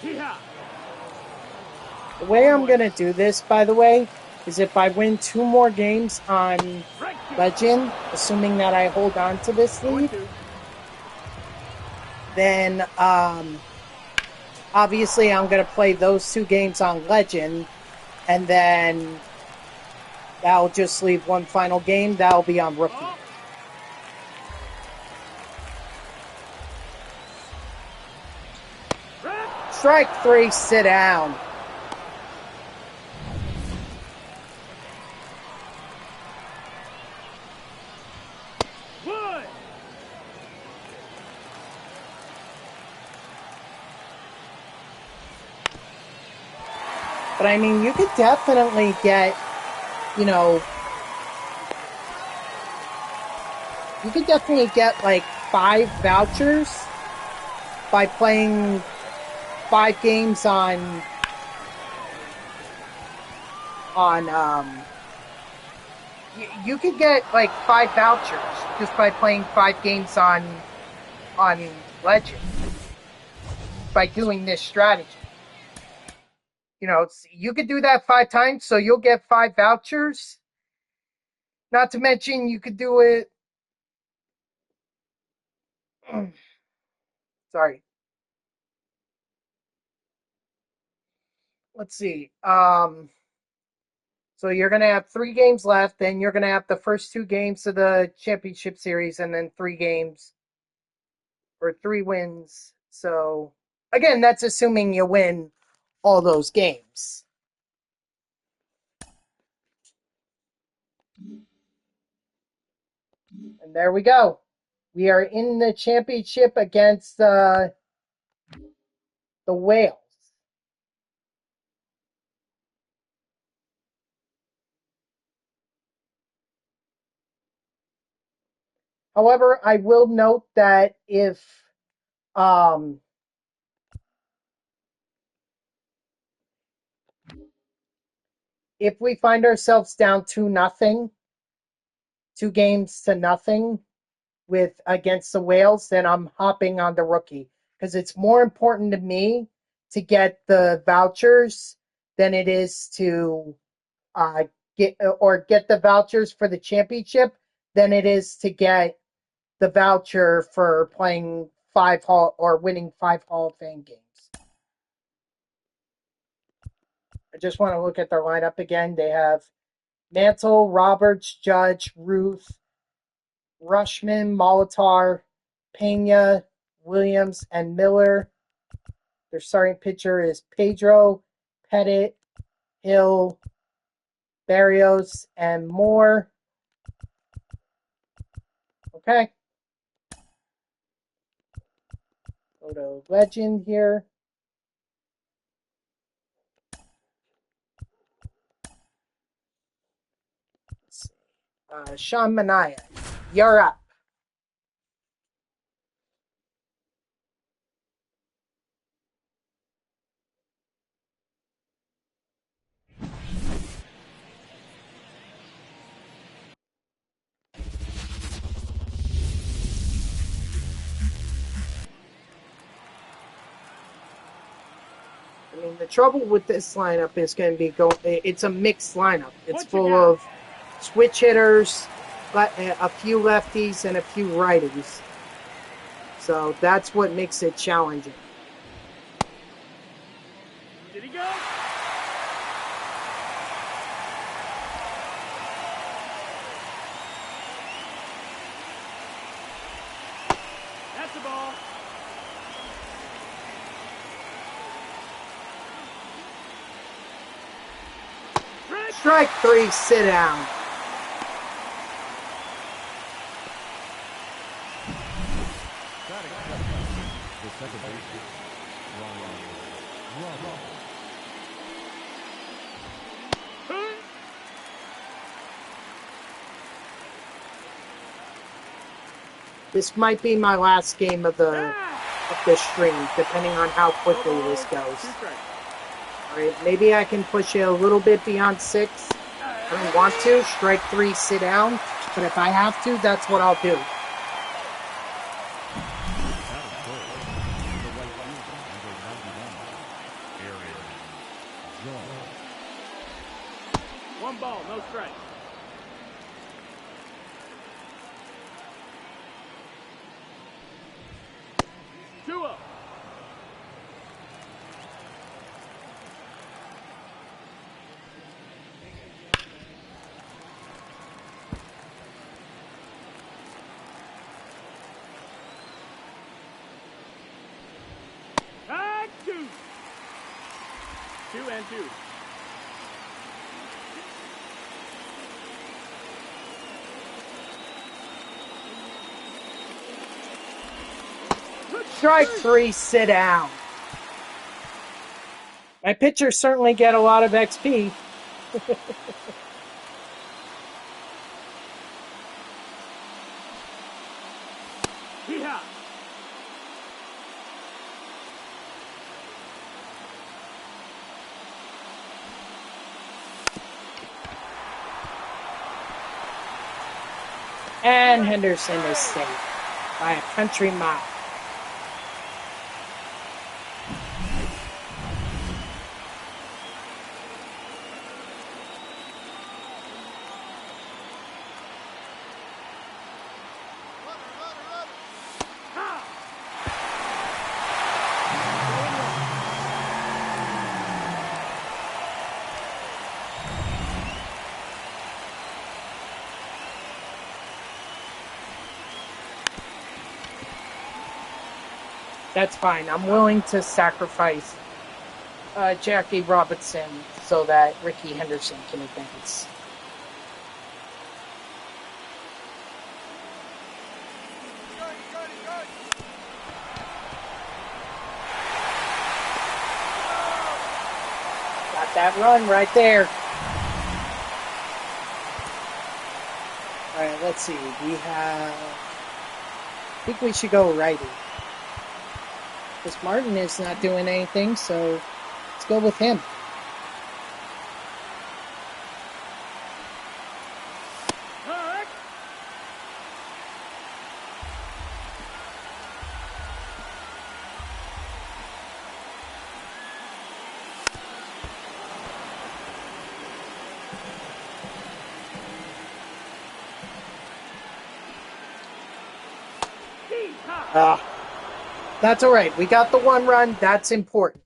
Yeah. The way I'm going to do this, by the way, is if I win 2 more games on Legend, assuming that I hold on to this lead, then obviously I'm going to play those 2 games on Legend, and then that'll just leave 1 final game. That'll be on Rookie. Strike 3, sit down. Good. But I mean, you could definitely get, you know, like 5 vouchers by playing 5 games on you could get like 5 vouchers just by playing 5 games on Legend by doing this strategy. You know, you could do that 5 times, so you'll get 5 vouchers. Not to mention, you could do it. Sorry. Let's see. So you're going to have 3 games left, then you're going to have the first 2 games of the championship series, and then 3 games or 3 wins. So again, that's assuming you win all those games. And there we go. We are in the championship against the Whales. However, I will note that if we find ourselves down 2-0, 2 games to nothing against the Whales, then I'm hopping on the Rookie, because it's more important to me to get the vouchers than it is to get the vouchers for the championship than it is to get the voucher for playing winning 5 Hall of Fame games. I just want to look at their lineup again. They have Mantle, Roberts, Judge, Ruth, Rushman, Molitor, Pena, Williams, and Miller. Their starting pitcher is Pedro, Pettit, Hill, Barrios, and Moore. Okay. Go to Legend here. Let's see. Sean Manaea, you're up. I mean, the trouble with this lineup is going to be it's a mixed lineup. It's full of switch hitters, a few lefties, and a few righties. So that's what makes it challenging. Did he go? That's the ball. Strike 3, sit down. Batting second, the second baseman, Ryan Ramos. This might be my last game of the stream, depending on how quickly this goes. Alright, maybe I can push it a little bit beyond 6. I don't want to. Strike 3, sit down. But if I have to, that's what I'll do. One ball, no strike. Two up. Two. 2 and 2. Strike 3, sit down. My pitchers certainly get a lot of XP. Hee-haw. And Henderson is safe by a country mile. That's fine. I'm willing to sacrifice Jackie Robinson so that Ricky Henderson can advance. Got that run right there. All right, let's see. We have... I think we should go righty. Because Martin is not doing anything, so let's go with him. That's all right. We got the 1 run. That's important.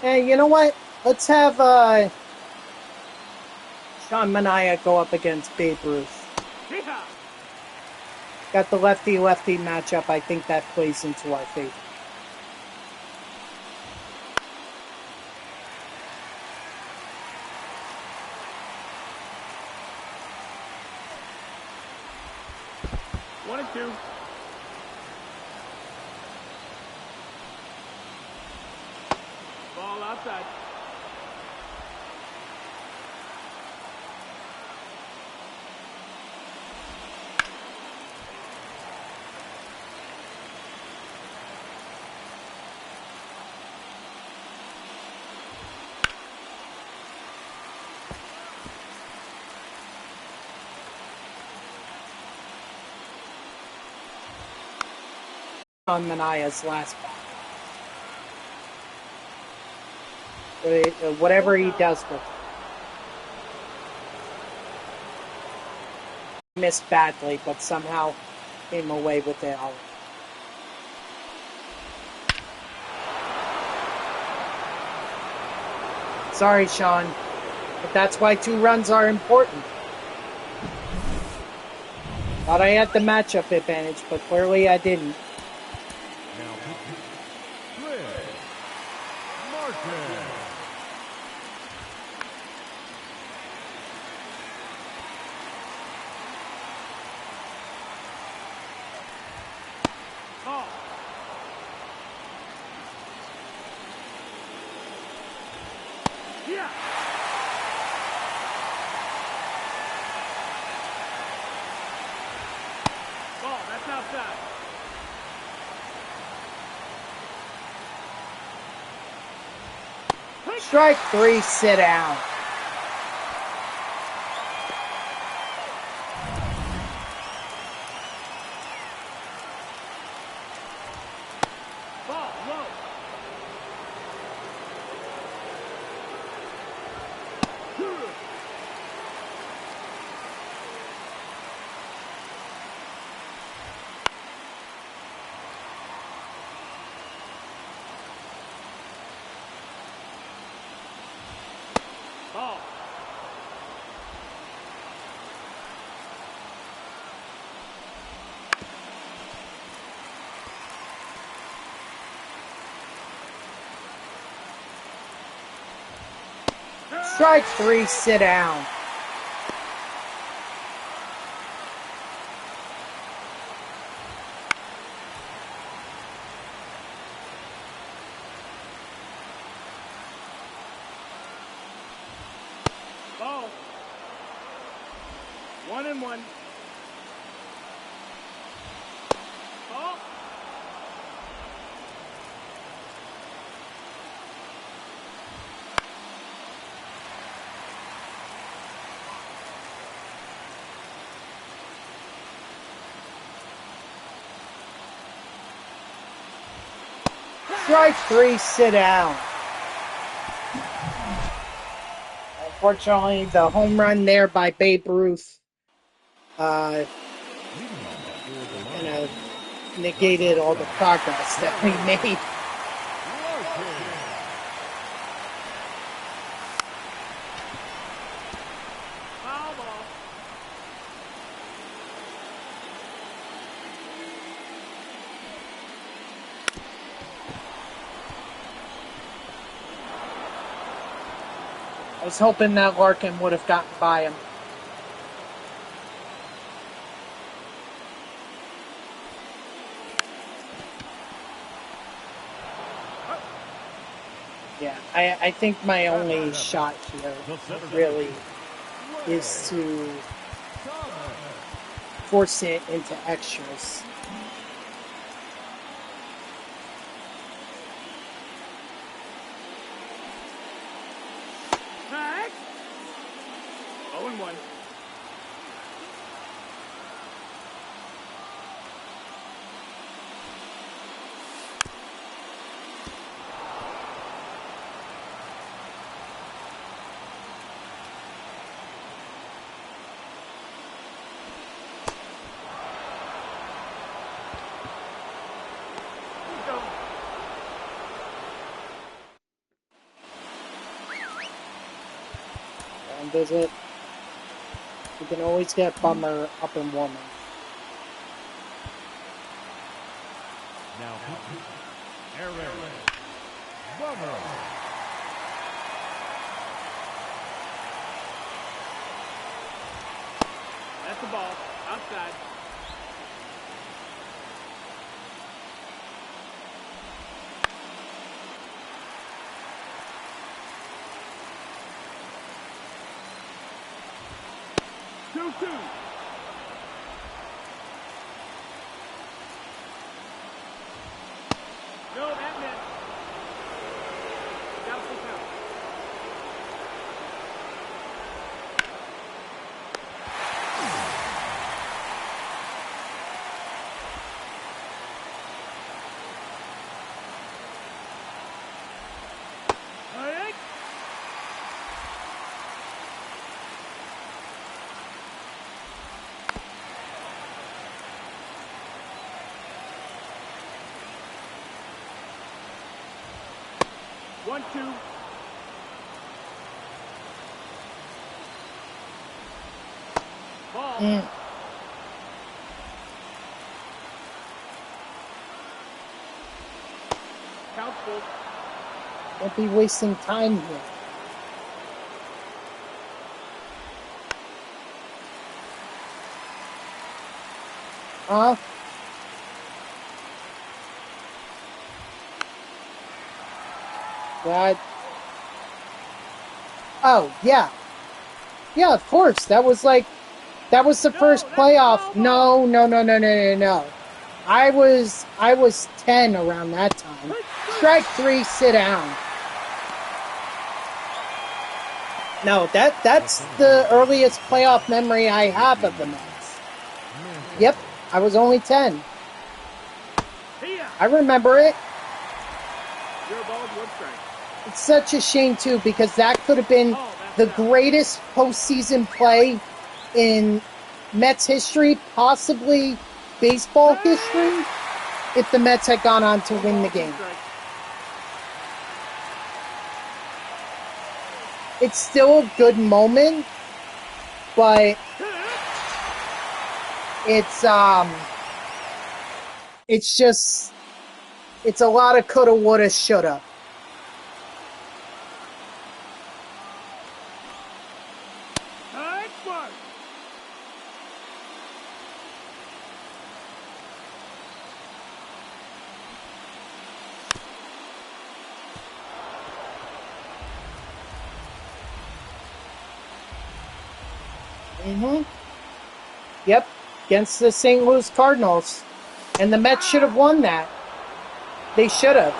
Hey, you know what? Let's have Sean Manaea go up against Babe Ruth. Got the lefty-lefty matchup. I think that plays into our favor. One and 2. Ball outside. On Manaea's last ball. Whatever he does with it. Missed badly, but somehow came away with it all. Sorry, Sean, but that's why 2 runs are important. Thought I had the matchup advantage, but clearly I didn't. Yeah. Ball, that's outside. Strike 3, sit down. Ball, low. Ball. Strike 3, sit down. Ball. 1-1. Ball. Strike 3, sit down. Unfortunately, the home run there by Babe Ruth kind of negated all the progress that we made. Foul ball. I was hoping that Larkin would have gotten by him. Yeah, I think my only shot here really is to force it into extras. Tag. 0-1. And does it? You can always get Bummer up and warming. Now, Aaron Bummer. That's the ball. Outside. Two. No, that missed. Doubtful count. Alright. One, two. Ball. Count full. Don't be wasting time here. Huh? God. Oh, yeah. Yeah, of course. That was the first playoff. No, no, no, no, no, no, no. I was 10 around that time. Strike 3, sit down. No, that's the earliest playoff memory I have of the Mets. Yep, I was only 10. I remember it. It's such a shame, too, because that could have been the greatest postseason play in Mets history, possibly baseball history, if the Mets had gone on to win the game. It's still a good moment, but it's just, it's a lot of coulda, woulda, shoulda. Yep, against the St. Louis Cardinals. And the Mets should have won that. They should have.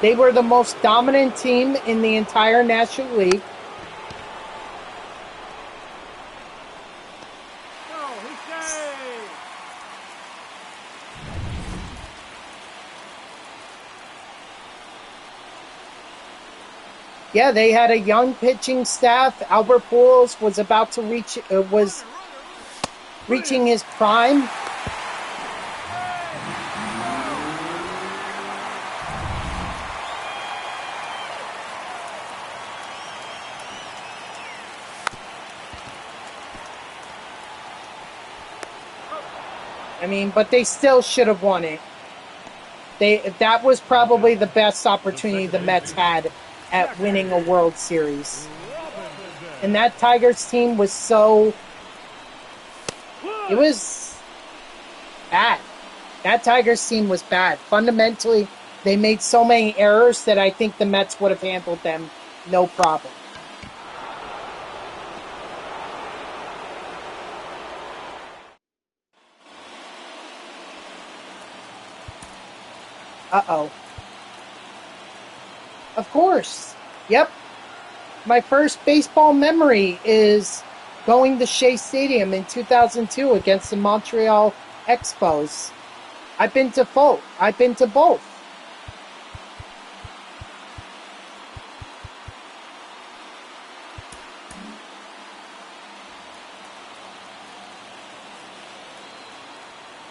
They were the most dominant team in the entire National League. Yeah, they had a young pitching staff. Albert Pujols was about to was reaching his prime. I mean, but they still should have won it. That was probably the best opportunity the Mets had at winning a World Series. And that Tigers team was it was bad. That Tigers team was bad. Fundamentally, they made so many errors that I think the Mets would have handled them no problem. Uh-oh. Of course. Yep. My first baseball memory is going to Shea Stadium in 2002 against the Montreal Expos. I've been to both.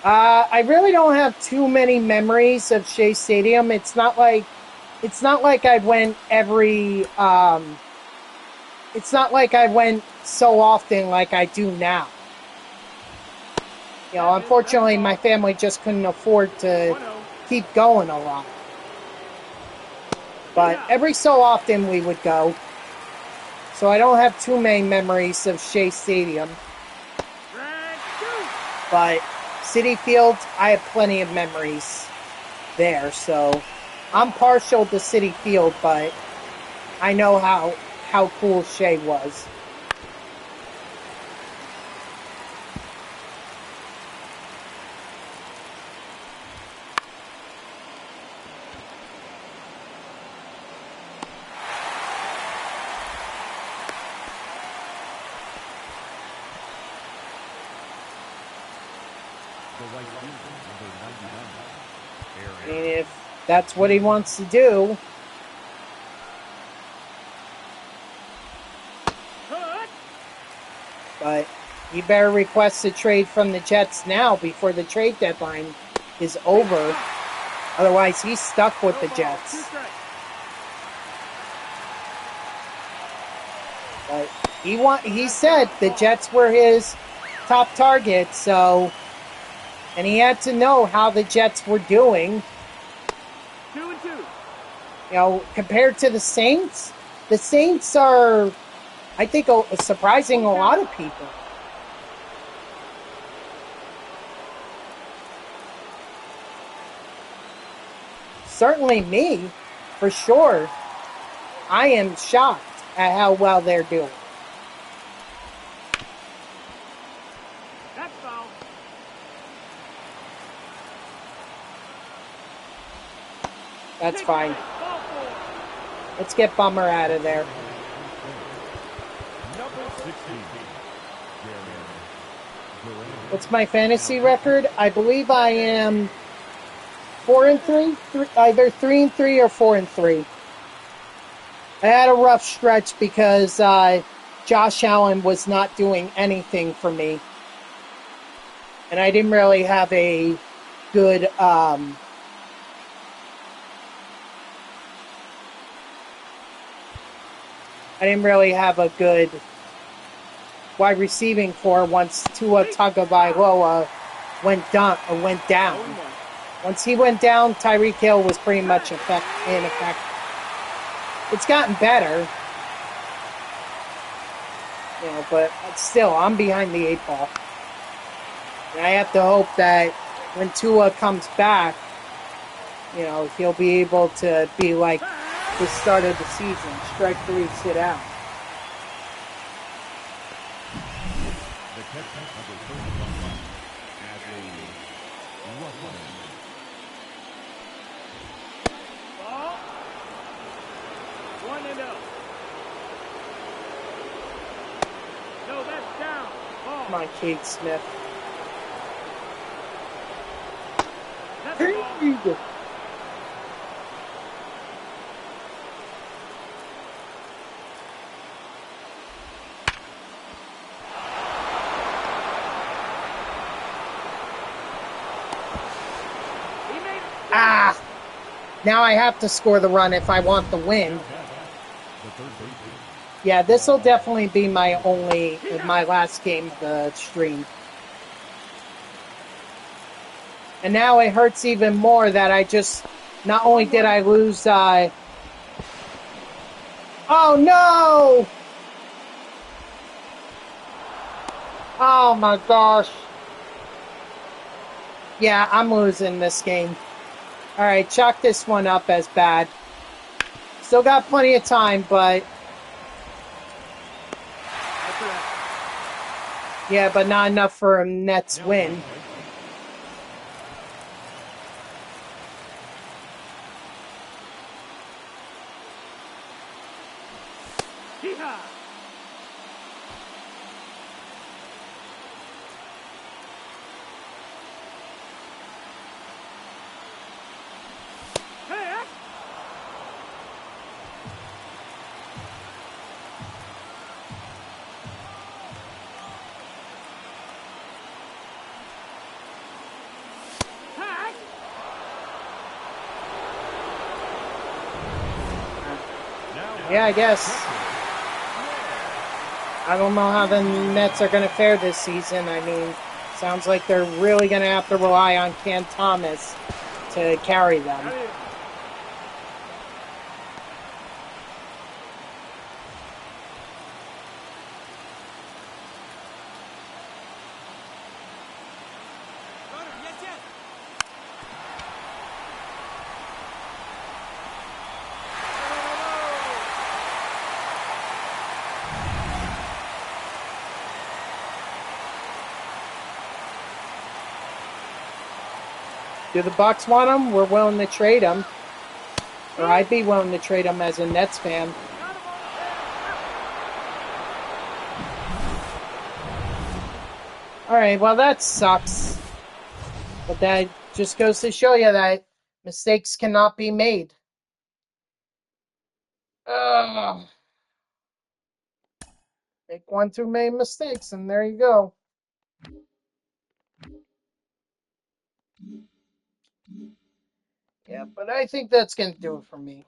I really don't have too many memories of Shea Stadium. It's not like I went it's not like I went so often like I do now. You know, unfortunately, my family just couldn't afford to keep going a lot. But every so often we would go. So I don't have too many memories of Shea Stadium. But Citi Field, I have plenty of memories there. So I'm partial to Citi Field, but I know how cool Shea was. I mean, if that's what he wants to do. But he better request a trade from the Jets now before the trade deadline is over. Otherwise, he's stuck with the Jets. But he said the Jets were his top target, so, and he had to know how the Jets were doing. 2-2. You know, compared to the Saints are, I think, surprising a lot of people. Certainly me, for sure. I am shocked at how well they're doing. That's foul. That's Take fine. it. Ball four. Let's get Bummer out of there. Number 16. What's my fantasy record? I believe I am 4-3, either 3-3 or 4-3. I had a rough stretch because Josh Allen was not doing anything for me, and I didn't really have a good wide receiving core once Tua Tagovailoa went down. Once he went down, Tyreek Hill was pretty much ineffective. It's gotten better, but still, I'm behind the 8 ball. And I have to hope that when Tua comes back, he'll be able to be like the start of the season, strike 3, sit out. The catch number 31 as a roughing. Ball. 1-0. No, that's down. Ball. Come on, Cade Smith. That's a ball. He made it. Ah! Now I have to score the run if I want the win. The third baseman. Yeah, this will definitely be my last game of the stream. And now it hurts even more that not only did I lose, oh no! Oh my gosh. Yeah, I'm losing this game. Alright, chalk this one up as bad. Still got plenty of time, but... yeah, but not enough for a Nets win. Hee-haw. Hey, Hack. Yeah, I guess. I don't know how the Nets are going to fare this season. I mean, sounds like they're really going to have to rely on Cam Thomas to carry them. Do the Bucks want him? We're willing to trade him. Or I'd be willing to trade him as a Nets fan. Alright, well that sucks. But that just goes to show you that mistakes cannot be made. Make one too many mistakes, and there you go. Yeah, but I think that's going to do it for me.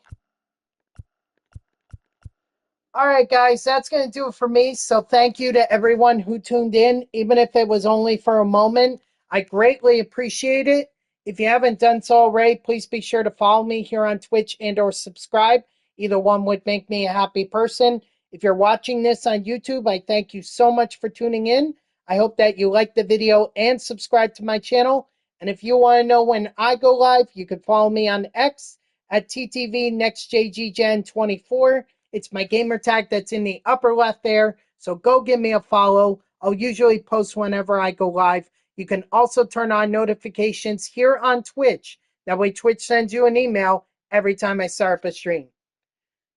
All right, guys, that's going to do it for me. So thank you to everyone who tuned in, even if it was only for a moment. I greatly appreciate it. If you haven't done so already, please be sure to follow me here on Twitch and or subscribe. Either one would make me a happy person. If you're watching this on YouTube, I thank you so much for tuning in. I hope that you liked the video and subscribe to my channel. And if you want to know when I go live, you can follow me on X at TTV NextJGGen24. It's my gamer tag that's in the upper left there. So go give me a follow. I'll usually post whenever I go live. You can also turn on notifications here on Twitch. That way Twitch sends you an email every time I start up a stream.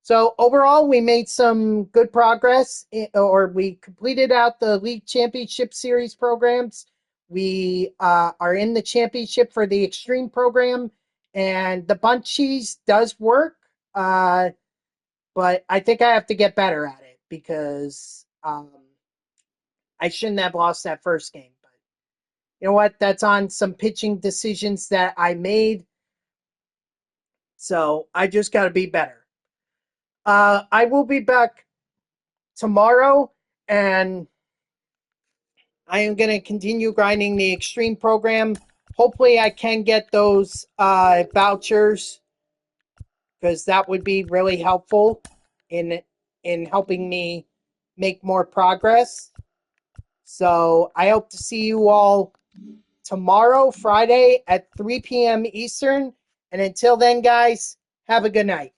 So overall, we made some good progress, or we completed out the League Championship Series programs. We are in the championship for the Extreme program, and the Bunchies does work, but I think I have to get better at it because I shouldn't have lost that first game. But you know what? That's on some pitching decisions that I made, so I just got to be better. I will be back tomorrow, and I am going to continue grinding the Extreme program. Hopefully, I can get those vouchers because that would be really helpful in helping me make more progress. So I hope to see you all tomorrow, Friday at 3 p.m. Eastern. And until then, guys, have a good night.